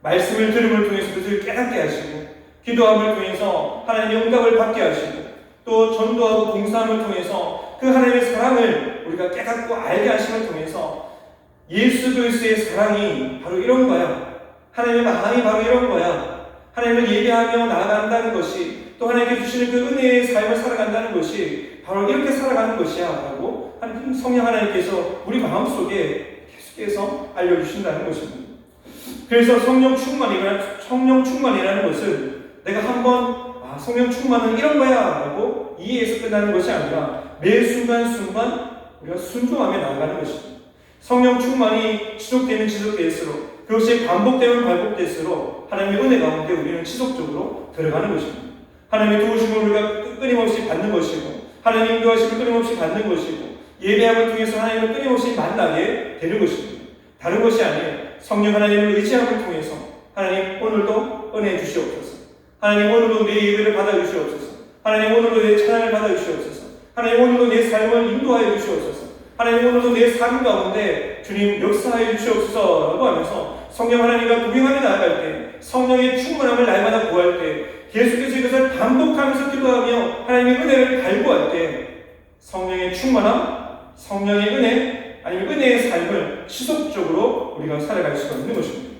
말씀을 들음을 통해서 그것을 깨닫게 하시고 기도함을 통해서 하나님의 응답을 받게 하시고 또 전도하고 봉사함을 통해서 그 하나님의 사랑을 우리가 깨닫고 알게 하심을 통해서 예수 그리스도의 사랑이 바로 이런 거야. 하나님의 마음이 바로 이런 거야. 하나님을 예배하며 나아간다는 것이 또 하나님께 주시는 그 은혜의 삶을 살아간다는 것이 바로 이렇게 살아가는 것이야 라고 성령 하나님께서 우리 마음속에 계속해서 알려주신다는 것입니다. 그래서 성령 충만이라는 것은 내가 한번 성령 충만은 이런 거야 라고 이해해서 끝나는 것이 아니라 매 순간순간 우리가 순종하며 나아가는 것입니다. 성령 충만이 지속될수록 그것이 반복될수록 하나님의 은혜 가운데 우리는 지속적으로 들어가는 것입니다. 하나님의 도우심을 우리가 끊임없이 받는 것이고 하나님 인도하심을 끊임없이 받는 것이고 예배함을 통해서 하나님을 끊임없이 만나게 되는 것입니다. 다른 것이 아니에요. 성령 하나님을 의지함을 통해서 하나님 오늘도 은혜 주시옵소서. 하나님 오늘도 내 예배를 받아주시옵소서. 하나님 오늘도 내 찬양을 받아주시옵소서. 하나님 오늘도 내 삶을 인도하여 주시옵소서. 하나님 오늘도 내 삶 가운데 주님 역사하여 주시옵소서 라고 하면서 성령 하나님과 동행하며 나아갈 때 성령의 충만함을 날마다 구할 때 계속해서 이것을 반복하면서 기도하며 하나님의 은혜를 갈구할 때 성령의 충만함, 성령의 은혜, 아니면 은혜의 삶을 지속적으로 우리가 살아갈 수가 있는 것입니다.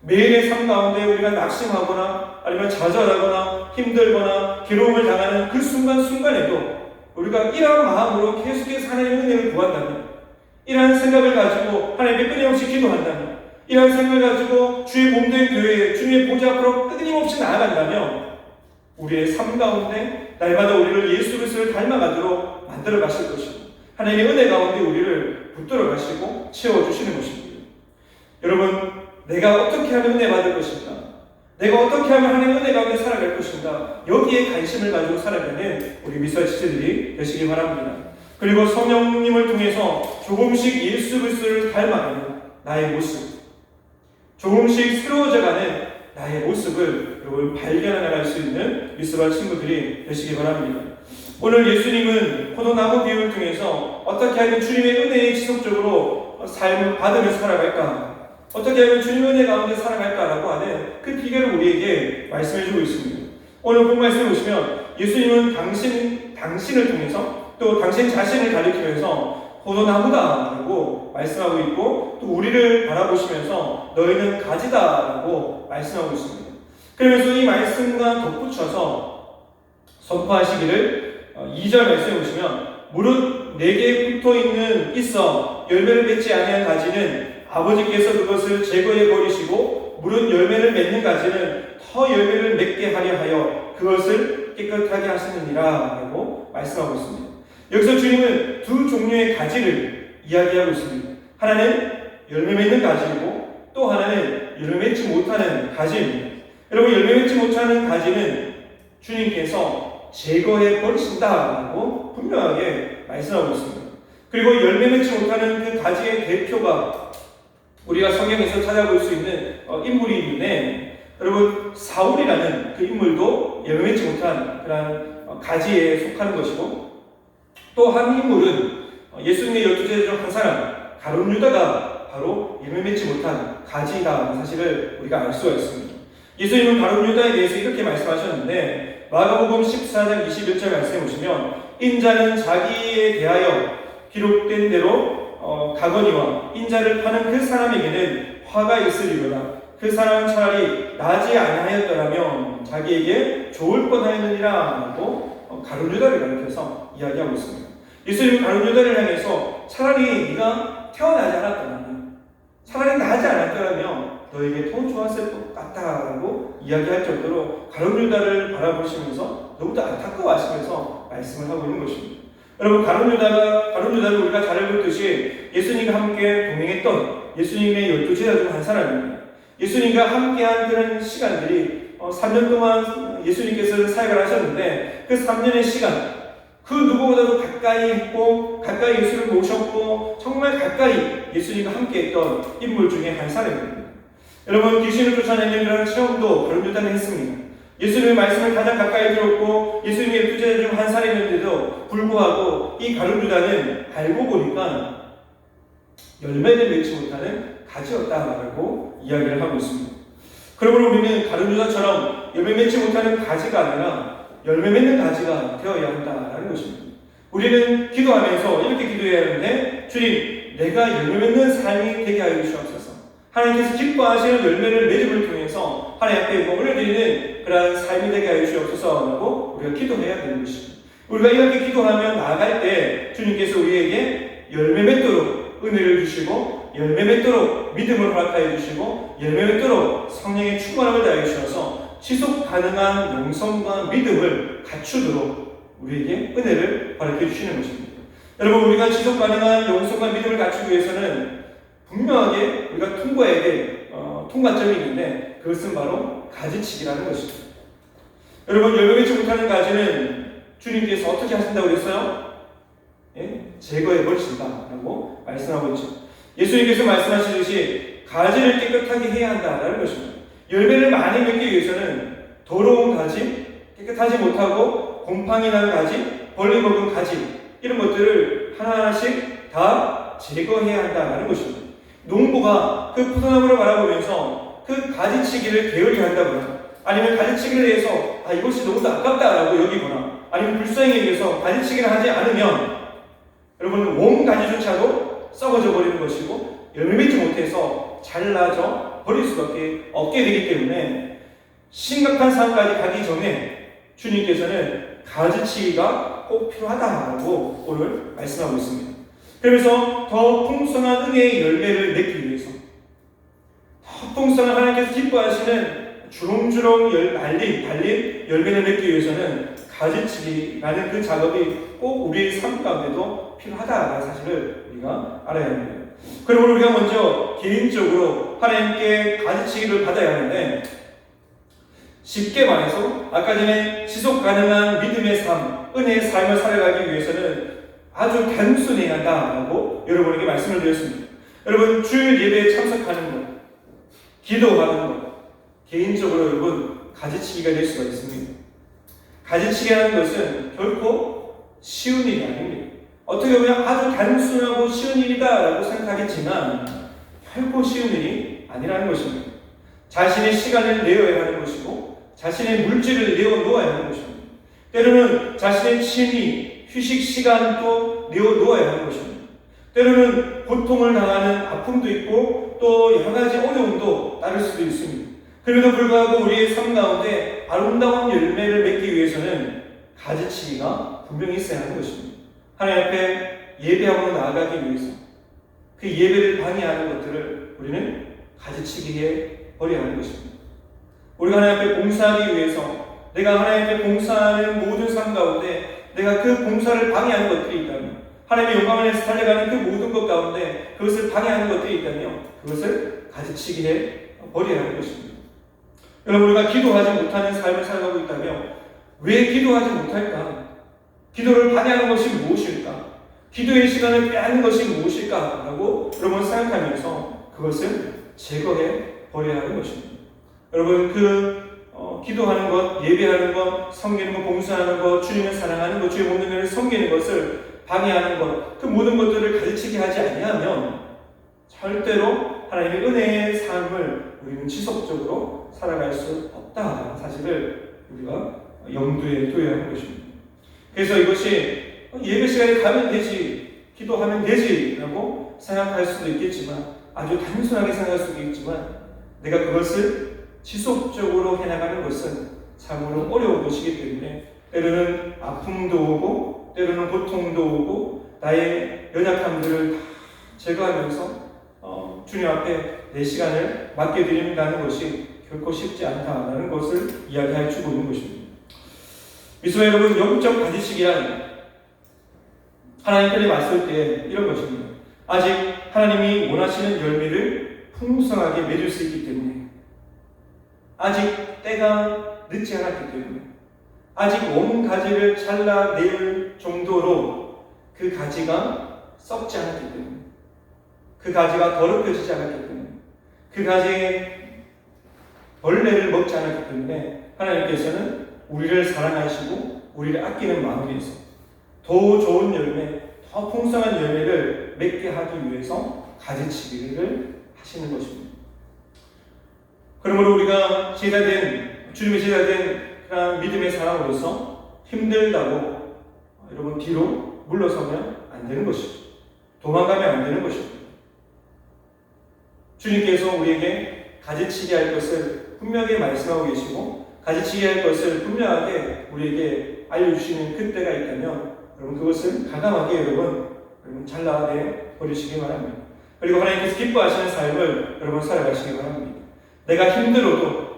매일의 삶 가운데 우리가 낙심하거나 아니면 좌절하거나 힘들거나 괴로움을 당하는 그 순간순간에도 우리가 이러한 마음으로 계속해서 하나님의 은혜를 구한다면, 이러한 생각을 가지고 하나님께 끊임없이 기도한다면, 이러한 생각을 가지고 주의 몸된 교회에 주님의 보좌 앞으로 끊임없이 나아간다면 우리의 삶 가운데 날마다 우리를 예수 그리스도를 닮아가도록 만들어 가실 것입니다. 하나님의 은혜 가운데 우리를 붙들어 가시고 채워주시는 것입니다. 여러분, 내가 어떻게 하면 은혜 받을 것인가? 내가 어떻게 하면 하나님의 은혜 가운데 살아갈 것인가? 여기에 관심을 가지고 살아가는 우리 미수와 지체들이 되시기 바랍니다. 그리고 성령님을 통해서 조금씩 예수 그리스도를 닮아가는 나의 모습, 조금씩 새로워져가는 나의 모습을 여러분 발견해 나갈 수 있는 미수와 친구들이 되시기 바랍니다. 오늘 예수님은 포도나무 비유를 통해서 어떻게 하면 주님의 은혜에 지속적으로 삶을 받으며 살아갈까? 어떻게 하면 주님의 은혜 가운데 살아갈까라고 하는 그 비결을 우리에게 말씀해주고 있습니다. 오늘 본 말씀을 보시면 예수님은 당신 당신을 통해서 또 당신 자신을 가리키면서 포도나무다라고 말씀하고 있고 또 우리를 바라보시면서 너희는 가지다라고 말씀하고 있습니다. 그러면서 이 말씀과 덧붙여서 선포하시기를 2절 말씀해 보시면 무릇 내게 있어 열매를 맺지 아니한 가지는 아버지께서 그것을 제거해 버리시고 무릇 열매를 맺는 가지는 더 열매를 맺게 하려 하여 그것을 깨끗하게 하시느니라 라고 말씀하고 있습니다. 여기서 주님은 두 종류의 가지를 이야기하고 있습니다. 하나는 열매 맺는 가지이고 또 하나는 열매 맺지 못하는 가지입니다. 여러분, 열매 맺지 못하는 가지는 주님께서 제거해 버리신다라고 분명하게 말씀하고 있습니다. 그리고 열매 맺지 못하는 그 가지의 대표가 우리가 성경에서 찾아볼 수 있는 인물이 있는데, 여러분, 사울이라는 그 인물도 열매 맺지 못한 그런 가지에 속하는 것이고, 또 한 인물은 예수님의 12제자 중 한 사람 가룟 유다가 바로 열매 맺지 못한 가지이다는 사실을 우리가 알 수가 있습니다. 예수님은 가룟 유다에 대해서 이렇게 말씀하셨는데, 마가복음 14장 21절 말씀해 보시면 인자는 자기에 대하여 기록된 대로 가거니와 인자를 파는 그 사람에게는 화가 있으리로다. 그 사람은 차라리 나지 아니하였더라면 자기에게 좋을 뻔하였느니라 라고 가룟 유다를 가리켜서 이야기하고 있습니다. 예수님은 가룟 유다를 향해서 차라리 네가 태어나지 않았더라면, 차라리 나지 않았더라면 너에게 더 좋았을 것 같다라고 이야기할 정도로 가룟 유다를 바라보시면서 너무도 안타까워하시면서 말씀을 하고 있는 것입니다. 여러분, 가룟 유다를 우리가 잘 알고 있듯이 예수님과 함께 동행했던 예수님의 12제자 중 한 사람입니다. 예수님과 함께한 그런 시간들이 3년 동안 예수님께서 사역을 하셨는데 그 3년의 시간, 그 누구보다도 가까이 했고 가까이 예수를 모셨고 정말 가까이 예수님과 함께했던 인물 중에 한 사람입니다. 여러분, 귀신을 쫓아내는 그런 체험도 가룟 유다는 했습니다. 예수님의 말씀을 가장 가까이 들었고 예수님의 12제자 중 한 사람인데도 불구하고 이 가룟 유다는 알고 보니까 열매를 맺지 못하는 가지였다라고 이야기를 하고 있습니다. 그러므로 우리는 가룟 유다처럼 열매 맺지 못하는 가지가 아니라 열매 맺는 가지가 되어야 한다라는 것입니다. 우리는 기도하면서 이렇게 기도해야 하는데, 주님, 내가 열매 맺는 삶이 되게 하여 주시옵소서. 하나님께서 기뻐하시는 열매를 맺음을 통해서 하나님 앞에 영광을 드리는 그러한 삶이 되게 하여 주시옵소서라고 우리가 기도해야 되는 것입니다. 우리가 이렇게 기도하며 나아갈 때 주님께서 우리에게 열매 맺도록 은혜를 주시고 열매 맺도록 믿음을 허락하여 주시고 열매 맺도록 성령의 충만함을 다해 주셔서 지속 가능한 영성과 믿음을 갖추도록 우리에게 은혜를 허락해 주시는 것입니다. 여러분, 우리가 지속 가능한 영성과 믿음을 갖추기 위해서는 분명하게 우리가 통과해야 될 통과점이 있는데 그것은 바로 가지치기라는 것입니다. 여러분, 열매 맺지 못하는 가지는 주님께서 어떻게 하신다고 그랬어요? 제거해 버리신다라고 말씀하고 있죠. 예수님께서 말씀하시듯이 가지를 깨끗하게 해야 한다라는 것입니다. 열매를 많이 맺기 위해서는 더러운 가지, 깨끗하지 못하고 곰팡이 난 가지, 벌레 먹은 가지, 이런 것들을 하나하나씩 다 제거해야 한다라는 것입니다. 농부가 그 포도나무를 바라보면서 그 가지치기를 게을리 한다거나 아니면 가지치기를 해서 이것이 너무 아깝다라고 여기거나 아니면 불쌍히 여겨서 가지치기를 하지 않으면 여러분, 원 가지조차도 썩어져 버리는 것이고 열매 맺지 못해서 잘라져 버릴 수밖에 없게 되기 때문에 심각한 상황까지 가기 전에 주님께서는 가지치기가 꼭 필요하다라고 오늘 말씀하고 있습니다. 그러면서 더 풍성한 은혜의 열매를 맺기 위해서, 더 풍성한 하나님께서 기뻐하시는 주렁주렁 달린 열매를 맺기 위해서는 가지치기라는 그 작업이 꼭 우리의 삶 가운데도 필요하다는 사실을 우리가 알아야 합니다. 그러므로 우리가 먼저 개인적으로 하나님께 가지치기를 받아야 하는데, 쉽게 말해서 아까 전에 지속 가능한 믿음의 삶, 은혜의 삶을 살아가기 위해서는 아주 단순해야 한다라고 여러분에게 말씀을 드렸습니다. 여러분, 주일 예배에 참석하는 것, 기도하는 것, 개인적으로 여러분 가지치기가 될 수가 있습니다. 가지치기라는 것은 결코 쉬운 일이 아닙니다. 어떻게 보면 아주 단순하고 쉬운 일이다라고 생각하겠지만 결코 쉬운 일이 아니라는 것입니다. 자신의 시간을 내어야 하는 것이고 자신의 물질을 내어 놓아야 하는 것입니다. 때로는 자신의 취미, 휴식 시간도 내어놓아야 하는 것입니다. 때로는 고통을 당하는 아픔도 있고 또 여러 가지 어려움도 따를 수도 있습니다. 그럼에도 불구하고 우리의 삶 가운데 아름다운 열매를 맺기 위해서는 가지치기가 분명히 있어야 하는 것입니다. 하나님 앞에 예배하고 나아가기 위해서 그 예배를 방해하는 것들을 우리는 가지치기에 버려야 하는 것입니다. 우리가 하나님 앞에 봉사하기 위해서 내가 하나님 앞에 봉사하는 모든 삶 가운데 내가 그 봉사를 방해하는 것들이 있다면 하나님의 영광 안에서 달려가는 그 모든 것 가운데 그것을 방해하는 것들이 있다면 그것을 가지치기에 버려야 하는 것입니다. 여러분 우리가 기도하지 못하는 삶을 살아가고 있다면 왜 기도하지 못할까? 기도를 방해하는 것이 무엇일까? 기도의 시간을 빼앗는 것이 무엇일까? 라고 여러분 생각하면서 그것을 제거해 버려야 하는 것입니다. 여러분 기도하는 것, 예배하는 것, 섬기는 것, 봉사하는 것, 주님을 사랑하는 것, 주의 모든 것을 섬기는 것을 방해하는 것, 그 모든 것들을 가르치게 하지 아니하면 절대로 하나님의 은혜의 삶을 우리는 지속적으로 살아갈 수 없다는 사실을 우리가 염두에 둬야 하는 것입니다. 그래서 이것이 예배 시간에 가면 되지, 기도하면 되지 라고 생각할 수도 있겠지만 아주 단순하게 생각할 수도 있지만 내가 그것을 지속적으로 해나가는 것은 참으로 어려운 것이기 때문에 때로는 아픔도 오고 때로는 고통도 오고 나의 연약함들을 다 제거하면서 주님 앞에 내 시간을 맡겨드린다는 것이 결코 쉽지 않다는 것을 이야기해 주고 있는 것입니다. 미소 여러분, 영적 가지치기란 하나님께 맞설 때 이런 것입니다. 아직 하나님이 원하시는 열매를 풍성하게 맺을 수 있기 때문에 아직 때가 늦지 않았기 때문에 아직 온 가지를 잘라낼 정도로 그 가지가 썩지 않았기 때문에 그 가지가 더럽혀지지 않았기 때문에 그 가지에 벌레를 먹지 않았기 때문에 하나님께서는 우리를 사랑하시고 우리를 아끼는 마음에서 더 좋은 열매, 더 풍성한 열매를 맺게 하기 위해서 가지치기를 하시는 것입니다. 그러므로 우리가 주님의 제자된 그런 믿음의 사람으로서 힘들다고 여러분 뒤로 물러서면 안 되는 것이죠. 도망가면 안 되는 것입니다. 주님께서 우리에게 가지치기 할 것을 분명하게 말씀하고 계시고 가지치기 할 것을 분명하게 우리에게 알려주시는 그때가 있다면 여러분 그것을 과감하게 여러분 잘라내 버리시기 바랍니다. 그리고 하나님께서 기뻐하시는 삶을 여러분 살아가시기 바랍니다. 내가 힘들어도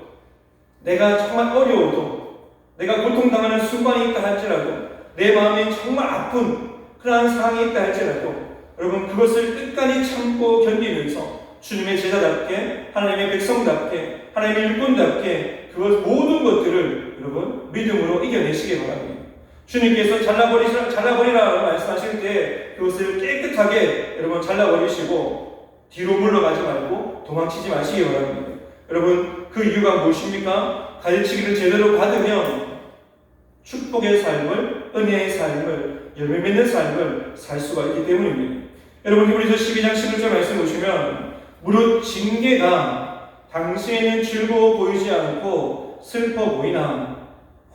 내가 정말 어려워도 내가 고통당하는 순간이 있다 할지라도 내 마음이 정말 아픈 그러한 상황이 있다 할지라도 여러분 그것을 끝까지 참고 견디면서 주님의 제자답게 하나님의 백성답게 하나님의 일꾼답게 모든 것들을 여러분 믿음으로 이겨내시기 바랍니다. 주님께서 잘라버리라 말씀하실 때 그것을 깨끗하게 여러분 잘라버리시고 뒤로 물러가지 말고 도망치지 마시기 바랍니다. 여러분 그 이유가 무엇입니까? 가르치기를 제대로 받으면 축복의 삶을, 은혜의 삶을, 열매 맺는 삶을 살 수가 있기 때문입니다. 여러분 히브리서 12장 11절 말씀 보시면 무릇 징계가 당시에는 즐거워 보이지 않고 슬퍼 보이나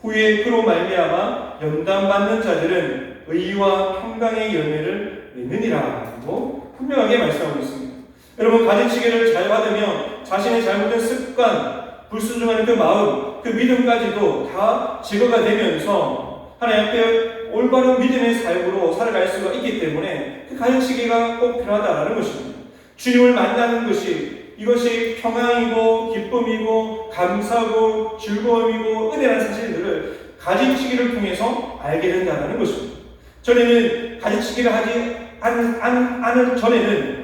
후에 그로 말미암아 연단받는 자들은 의와 평강의 열매를 맺느니라고 분명하게 말씀하고 있습니다. 여러분 가르치기를 잘 받으면 자신의 잘못된 습관, 불순종하는 그 마음, 그 믿음까지도 다 제거가 되면서 하나님 앞에 올바른 믿음의 삶으로 살아갈 수가 있기 때문에 그 가르치기가 꼭 필요하다는 것입니다. 주님을 만나는 것이 이것이 평안이고 기쁨이고 감사고 즐거움이고 은혜라는 사실들을 가지치기를 통해서 알게 된다는 것입니다. 전에는 가지치기를 하지 않은 전에는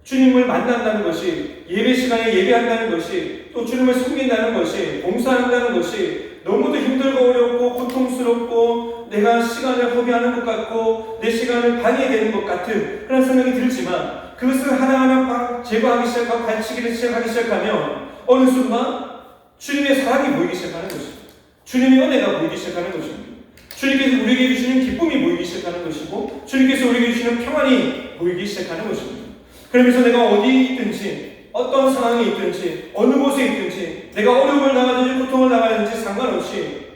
주님을 만난다는 것이 예배 시간에 예배한다는 것이 또 주님을 섬긴다는 것이 봉사한다는 것이 너무도 힘들고 어렵고 고통스럽고 내가 시간을 허비하는 것 같고 내 시간을 방해되는 것 같은 그런 생각이 들지만 그것을 하나하나 제거하기 시작하고 가르치기를 시작하기 시작하면 어느 순간 주님의 사랑이 보이기 시작하는 것입니다. 주님의 은혜가 보이기 시작하는 것입니다. 주님께서 우리에게 주시는 기쁨이 보이기 시작하는 것이고 주님께서 우리에게 주시는 평안이 보이기 시작하는 것입니다. 그러면서 내가 어디 있든지 어떤 상황이 있든지 어느 곳에 있든지 내가 어려움을 당하든지 고통을 당하든지 상관없이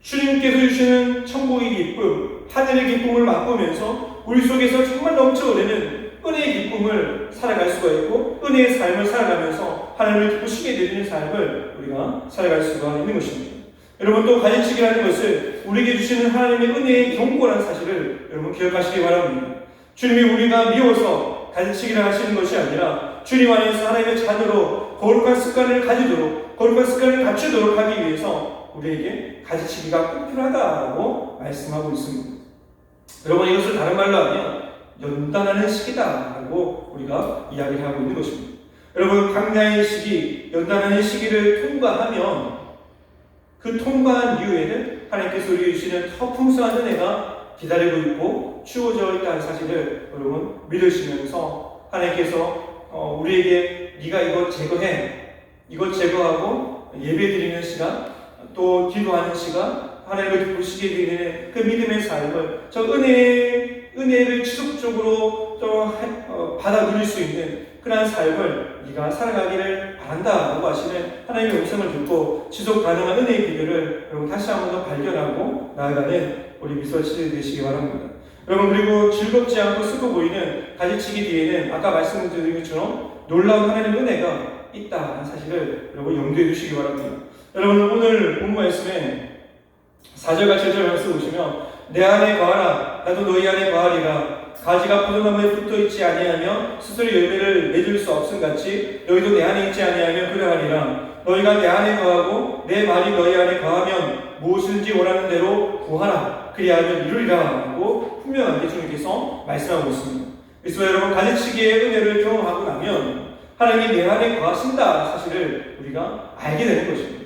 주님께서 주시는 천국의 기쁨, 하늘의 기쁨을 맛보면서 우리 속에서 정말 넘쳐오르는 은혜의 기쁨을 살아갈 수가 있고 은혜의 삶을 살아가면서 하나님을 기쁘시게 되는 삶을 우리가 살아갈 수가 있는 것입니다. 여러분, 또 가지치기라는 것을 우리에게 주시는 하나님의 은혜의 경고라는 사실을 여러분 기억하시기 바랍니다. 주님이 우리가 미워서 가지치기를 하시는 것이 아니라 주님 안에서 하나님의 자녀로 거룩한 습관을 가지도록, 거룩한 습관을 갖추도록 하기 위해서 우리에게 가지치기가 꼭 필요하다고 말씀하고 있습니다. 여러분, 이것을 다른 말로 하면 연단하는 시기다라고 우리가 이야기를 하고 있는 것입니다. 여러분, 강야의 시기, 연단하는 시기를 통과하면 그 통과한 이후에는 하나님께서 우리에게 주시는 더 풍성한 은혜가 기다리고 있고 주어져 있다는 사실을 여러분 믿으시면서 하나님께서 우리에게 네가 이것 제거해, 이것 제거하고 예배드리는 시간, 또 기도하는 시간, 하나님을 기쁘시게 되는 그 믿음의 삶을, 저 은혜를 지속적으로 받아 누릴 수 있는 그러한 삶을 네가 살아가기를 바란다라고 하시는 하나님의 음성을 듣고 지속 가능한 은혜의 비결을 여러분 다시 한번 더 발견하고 나아가는 우리 미소치들 되시기 바랍니다. 여러분, 그리고 즐겁지 않고 슬퍼 보이는 가지치기 뒤에는 아까 말씀드린 것처럼 놀라운 하나님의 은혜가 있다는 사실을 여러분 염두에 두시기 바랍니다. 여러분, 오늘 본문 말씀에 4절과 7절 말씀 보시면 내 안에 거하라 나도 너희 안에 거하리라 가지가 포도나무에 붙어있지 아니하며 스스로 열매를 맺을 수 없음같이 너희도 내 안에 있지 아니하면 그러하리라. 너희가 내 안에 거하고 내 말이 너희 안에 거하면 무엇인지 원하는 대로 구하라 그리하면 이루리라 하고 분명하게 주님께서 말씀하고 있습니다. 그래서 여러분, 가지치기의 은혜를 경험하고 나면 하나님이 내 안에 거하신다 사실을 우리가 알게 되는 것입니다.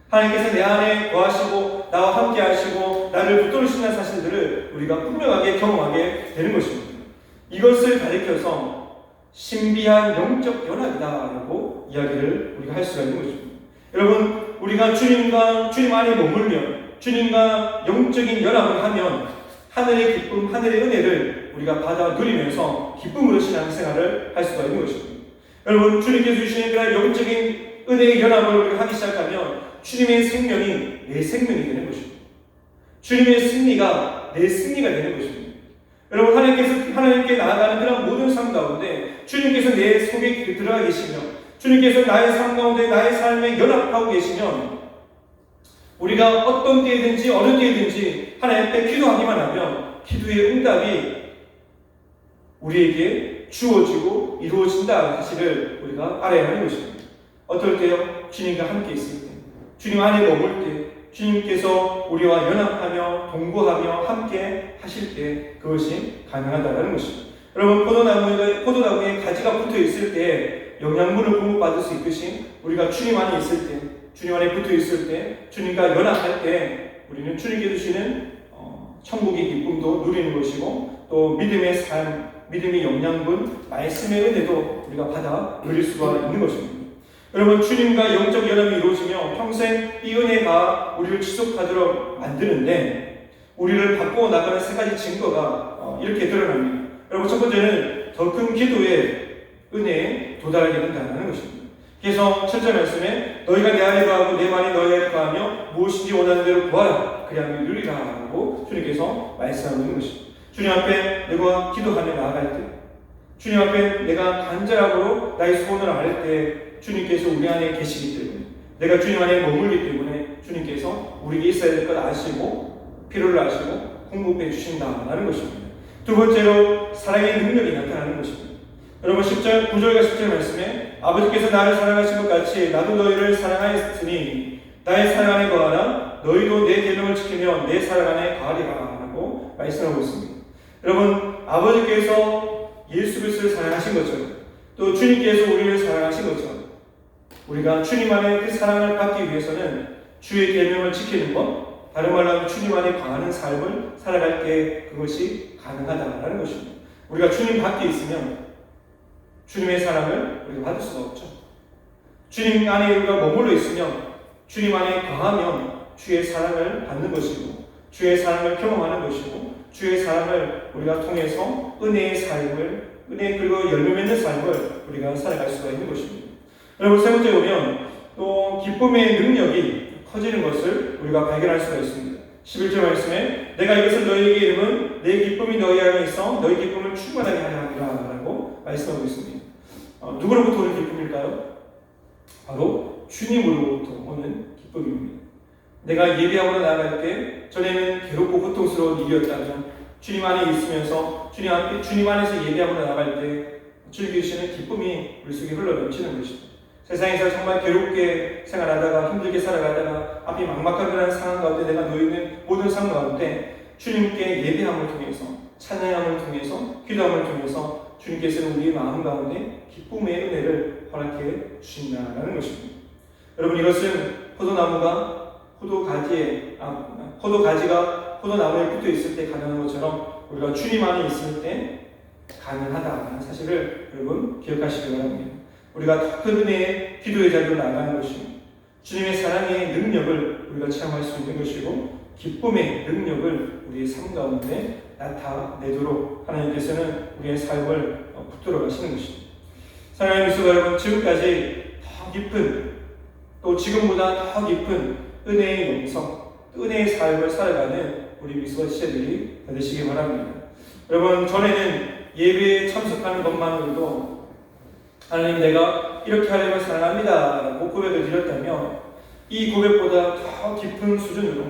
하나님께서 내 안에 거하시고 나와 함께 하시고 나를 붙들으신다는 사실들을 우리가 분명하게 경험하게 되는 것입니다. 이것을 가리켜서 신비한 영적 연합이다라고 이야기를 우리가 할 수가 있는 것입니다. 여러분, 우리가 주님 안에 머물며 주님과 영적인 연합을 하면 하늘의 기쁨, 하늘의 은혜를 우리가 받아 누리면서 기쁨으로 신앙생활을 할 수가 있는 것입니다. 여러분, 주님께서 주시는 그런 영적인 은혜의 연합을 우리가 하기 시작하면 주님의 생명이 내 생명이 되는 것입니다. 주님의 승리가 내 승리가 되는 것입니다. 여러분, 하나님께 나아가는 그런 모든 삶 가운데 주님께서 내 속에 들어가 계시며 주님께서 나의 삶 가운데 나의 삶에 연합하고 계시면 우리가 어떤 때이든지 어느 때이든지 하나님 앞에 기도하기만 하면 기도의 응답이 우리에게 주어지고 이루어진다는 사실을 우리가 알아야 하는 것입니다. 어떨 때요? 주님과 함께 있을 때, 주님 안에 머물 때, 주님께서 우리와 연합하며 동거하며 함께 하실 때 그것이 가능하다는 것입니다. 여러분, 포도나무에 가지가 붙어 있을 때 영양분을 공급받을 수 있듯이 우리가 주님 안에 있을 때, 주님 안에 붙어 있을 때, 주님과 연합할 때 우리는 주님께 주시는 천국의 기쁨도 누리는 것이고 또 믿음의 삶, 믿음의 영양분, 말씀의 은혜도 우리가 받아 누릴 수가 있는 것입니다. 여러분, 주님과 영적 연합이 이루어지며 평생 이 은혜가 우리를 지속하도록 만드는데 우리를 바꾸어 나가는 세 가지 증거가 이렇게 드러납니다. 여러분, 첫 번째는 더 큰 기도의 은혜에 도달하게 된다는 것입니다. 그래서 첫째 말씀에 너희가 내 안에 거하고 내 말이 너희 안에 거하며 무엇인지 원하는 대로 구하라 그리하면 이루리라 하고 주님께서 말씀하고 있는 것입니다. 주님 앞에 내가 기도하며 나아갈 때, 주님 앞에 내가 간절함으로 나의 소원을 아뢰 때 주님께서 우리 안에 계시기 때문에, 내가 주님 안에 머물기 때문에 주님께서 우리에게 있어야 될 것 아시고 필요를 아시고 공급해 주신다는 것입니다. 두 번째로 사랑의 능력이 나타나는 것입니다. 여러분, 9절과 10절 말씀에 아버지께서 나를 사랑하신 것 같이 나도 너희를 사랑하였으니 나의 사랑 안에 거하라 너희도 내 계명을 지키며 내 사랑 안에 거하리라 라고 말씀하고 있습니다. 여러분, 아버지께서 예수 그리스도를 사랑하신 것처럼 또 주님께서 우리를 사랑하신 것처럼 우리가 주님 안에 그 사랑을 받기 위해서는 주의 계명을 지키는 것, 다른 말로 하면 주님 안에 거하는 삶을 살아갈 때 그것이 가능하다는 것입니다. 우리가 주님 밖에 있으면 주님의 사랑을 우리가 받을 수가 없죠. 주님 안에 우리가 머물러 있으면 주님 안에 거하면 주의 사랑을 받는 것이고 주의 사랑을 경험하는 것이고 주의 사랑을 우리가 통해서 은혜의 삶을, 은혜 그리고 열매 맺는 삶을 우리가 살아갈 수가 있는 것입니다. 여러분, 세 번째 보면 또 기쁨의 능력이 커지는 것을 우리가 발견할 수가 있습니다. 11절 말씀에 내가 이것을 너희에게 이름은 내 기쁨이 너희 안에 있어 너희 기쁨을 충만하게 하려 함이라 라고 말씀하고 있습니다. 누구로부터 오는 기쁨일까요? 바로 주님으로부터 오는 기쁨입니다. 내가 예배하러 나아갈 때 전에는 괴롭고 고통스러운 일이었다면 주님 안에 있으면서 주님 안에서 예배하러 나아갈 때 주님께 주시는 기쁨이 우리 속에 흘러넘치는 것입니다. 세상에서 정말 괴롭게 생활하다가 힘들게 살아가다가 앞이 막막한 그런 상황 가운데 내가 놓여있는 모든 상황 가운데 주님께 예배함을 통해서 찬양함을 통해서 기도함을 통해서 주님께서는 우리의 마음 가운데 기쁨의 은혜를 허락해 주신다는 것입니다. 여러분 이것은 포도나무가 포도가지가 포도나무에 붙어 있을 때 가능한 것처럼 우리가 주님 안에 있을 때 가능하다는 사실을 여러분 기억하시기 바랍니다. 우리가 더 큰 은혜의 기도의 자리로 나아가는 것입니다. 주님의 사랑의 능력을 우리가 체험할 수 있는 것이고 기쁨의 능력을 우리의 삶 가운데 나타내도록 하나님께서는 우리의 삶을 붙들어 가시는 것입니다. 사랑하는 미수가 여러분, 지금까지 더 깊은 또 지금보다 더 깊은 은혜의 영성, 은혜의 삶을 살아가는 우리 미수가 지체들이 되시기 바랍니다. 여러분 전에는 예배에 참석하는 것만으로도 하나님 내가 이렇게 하려면 사랑합니다 라고 고백을 드렸다면 이 고백보다 더 깊은 수준으로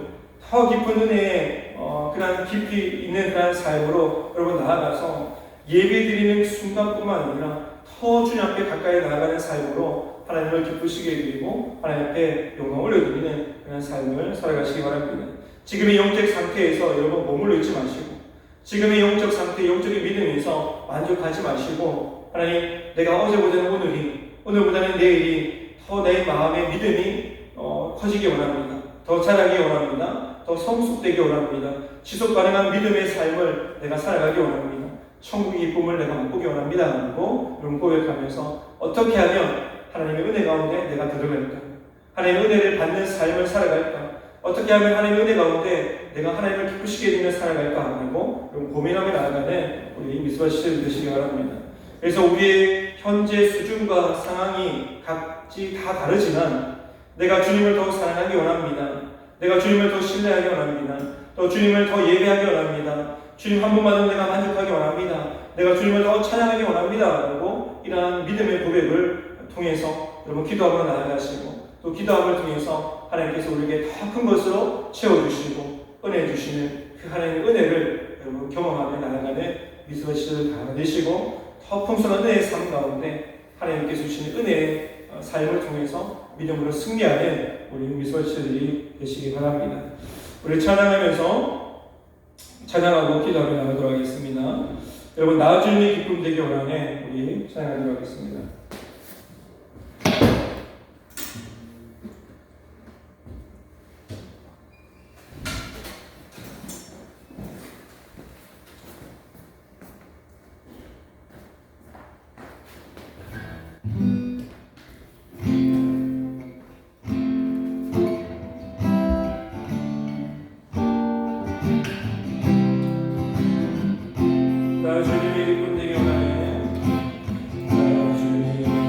더 깊은 은혜의 그런 깊이 있는 그런 삶으로 여러분 나아가서 예배 드리는 순간뿐만 아니라 더 주님 앞에 가까이 나아가는 삶으로 하나님을 기쁘시게 드리고 하나님 앞에 영광을 올려드리는 그런 삶을 살아가시기 바랍니다. 지금의 영적 상태에서 여러분 머물러 있지 마시고 지금의 영적 상태, 영적인 믿음에서 만족하지 마시고 하나님 내가 어제보다는 오늘보다는 내일이 더 내 마음의 믿음이 커지기 원합니다. 더 자라기 원합니다. 더 성숙되기 원합니다. 지속 가능한 믿음의 삶을 내가 살아가기 원합니다. 천국의 기쁨을 내가 맛보기 원합니다. 그리고 이런 고백하면서 어떻게 하면 하나님의 은혜 가운데 내가 들어갈까? 하나님의 은혜를 받는 삶을 살아갈까? 어떻게 하면 하나님의 은혜 가운데 내가 하나님을 기쁘시게 해주며 살아갈까? 하고 고민하며 나아가는 우리 미수와 시절 되시기 바랍니다. 그래서 우리의 현재 수준과 상황이 각지 다 다르지만 내가 주님을 더 사랑하기 원합니다. 내가 주님을 더 신뢰하기 원합니다. 또 주님을 더 예배하기 원합니다. 주님 한 분만으로 내가 만족하기 원합니다. 내가 주님을 더 찬양하기 원합니다. 라고 이러한 믿음의 고백을 통해서 여러분 기도하며 나아가시고 또 기도함을 통해서 하나님께서 우리에게 더 큰 것으로 채워주시고 은혜 주시는 그 하나님의 은혜를 여러분 경험하며 나아가는 미수와 시절 다 되시고 더 풍성한 은혜의 삶 가운데 하나님께서 주시는 은혜의 삶을 통해서 믿음으로 승리하는 우리 미수와 시절들이 되시기 바랍니다. 우리 찬양하면서 찬양하고 기도하며 나가도록 하겠습니다. 여러분 나아주님의 기쁨 되기 원하네 우리 찬양하도록 하겠습니다. 주님의 기쁨 되기 원하네. 주님의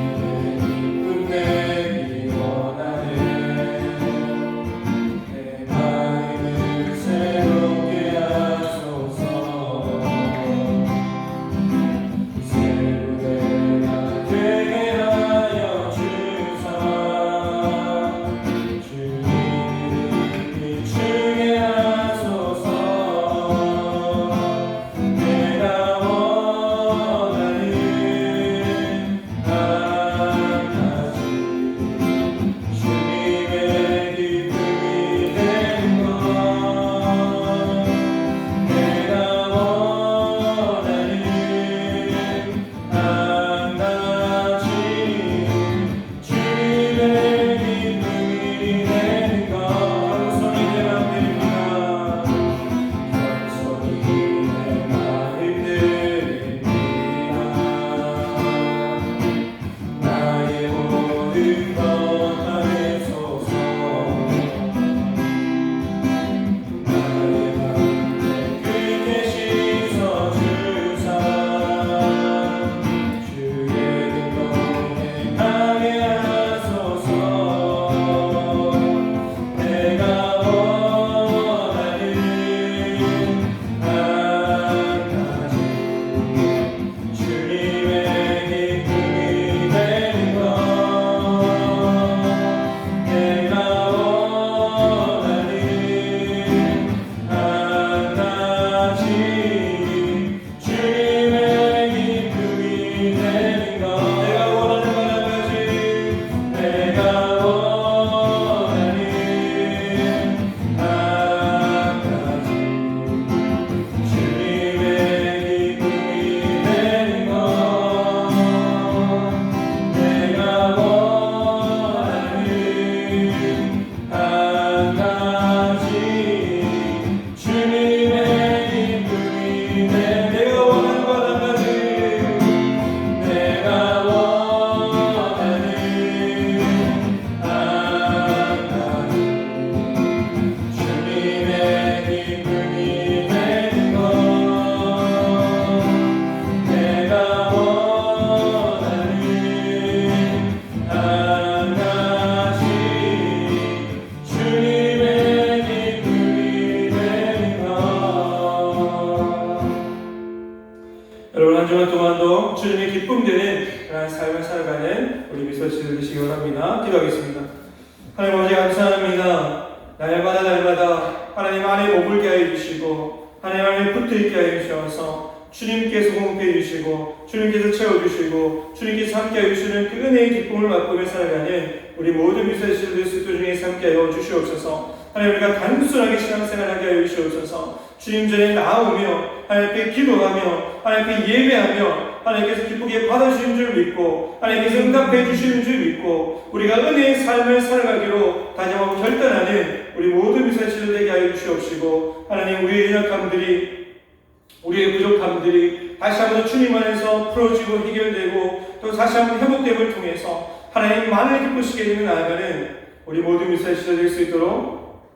주님의 기쁨 되는 그런 삶을 살아가는 우리 미소치들 되시기 바랍니다. 기도하겠습니다. 하나님 아버지 감사합니다. 날마다 하나님 안에 머물게 하여 주시고 하나님 안에 붙어있게 하여 주셔서 주님께서 공급해 주시고 주님께서 채워주시고 주님께서 함께하여 주시는 그 은혜의 기쁨을 맛보며 살아가는 우리 모든 미소치들 그리스도 중에 함께하여 주시옵소서. 하나님 우리가 단순하게 신앙생활하게 하여 주시옵소서. 주님 전에 나오며 하나님께 기도하며 하나님께 예배하며 하나님께서 기쁘게 받아주시는 줄 믿고 하나님께서 응답해 주시는 줄 믿고 우리가 은혜의 삶을 살아가기로 다짐하고 결단하는 우리 모든 미사실을 되게 하여 주시옵시고 하나님 우리의 연약함들이 우리의 부족함들이 다시 한번 주님 안에서 풀어지고 해결되고 또 다시 한번 회복됨을 통해서 하나님만을 기쁘시게 되는 나아가는 우리 모든 미사실을 될 수 있도록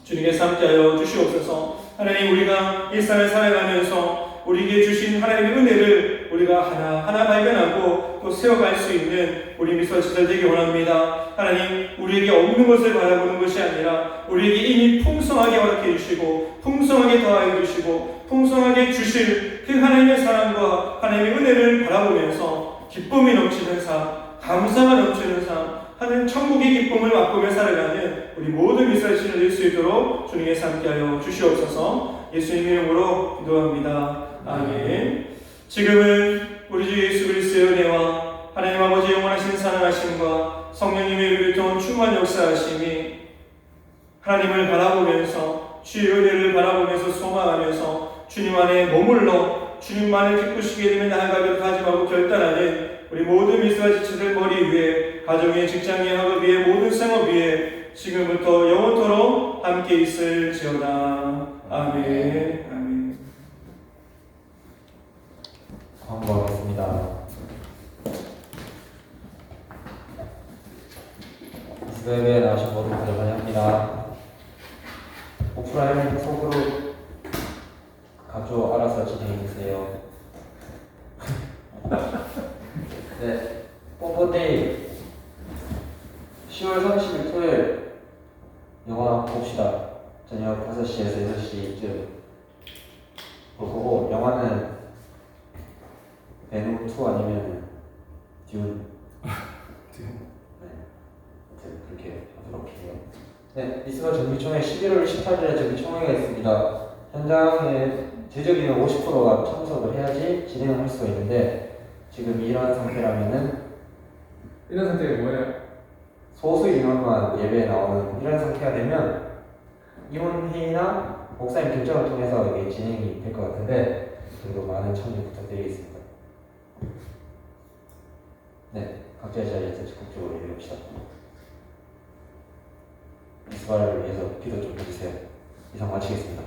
주님께서 함께하여 주시옵소서. 하나님 우리가 일상을 살아가면서 우리에게 주신 하나님의 은혜를 우리가 하나하나 발견하고 또 세워갈 수 있는 우리 미소치들 되기 원합니다. 하나님 우리에게 없는 것을 바라보는 것이 아니라 우리에게 이미 풍성하게 허락해 주시고 풍성하게 더하여 주시고 풍성하게 주실 그 하나님의 사랑과 하나님의 은혜를 바라보면서 기쁨이 넘치는 삶, 감사가 넘치는 삶, 하나님 천국의 기쁨을 맛보며 살아가는 우리 모든 미사일신을 낼 수 있도록 주님께서 함께하여 주시옵소서. 예수님 이름으로 기도합니다. 아멘. 지금은 우리 주 예수 그리스도의 은혜와 하나님 아버지 영원하신 사랑하심과 성령님의 의를 충만 역사하심이 하나님을 바라보면서 주의 은혜를 바라보면서 소망하면서 주님 안에 머물러 주님만을 기쁘시게 되면 나아가기로 다짐하고 결단하는 우리 모든 미스와 지체들 머리 위에 가정의 직장의 학업 위에 모든 생업 위에 지금부터 영원토록 함께 있을지어다. 아멘. 아멘. 광고하겠습니다. 이스라엘에 나오신 모든 분들 환영합니다. 오프라인 속으로 각조 알아서 진행해 주세요. 네, 뽀뽀데이 10월 30일 토요일 영화 봅시다. 저녁 5시에서 6시쯤 보고 영화는 베놈 2 아니면 듀운. 네, 그렇게 하도록 해요. 네, 미스가 정기총회 11월 18일에 정기총회가 있습니다. 현장에 제적인은 50%가 참석을 해야지 진행을 할 수가 있는데 지금 이러한 상태라면은 이런 상태가 뭐예요? 소수 인원만 예배에 나오는 이런 상태가 되면 임원회의나 목사님 결정을 통해서 이게 진행이 될 것 같은데 그래도 많은 참여 부탁드리겠습니다. 네, 각자의 자리에서 적극적으로 해봅시다. 이스라엘을 위해서 기도 좀 해주세요. 이상 마치겠습니다.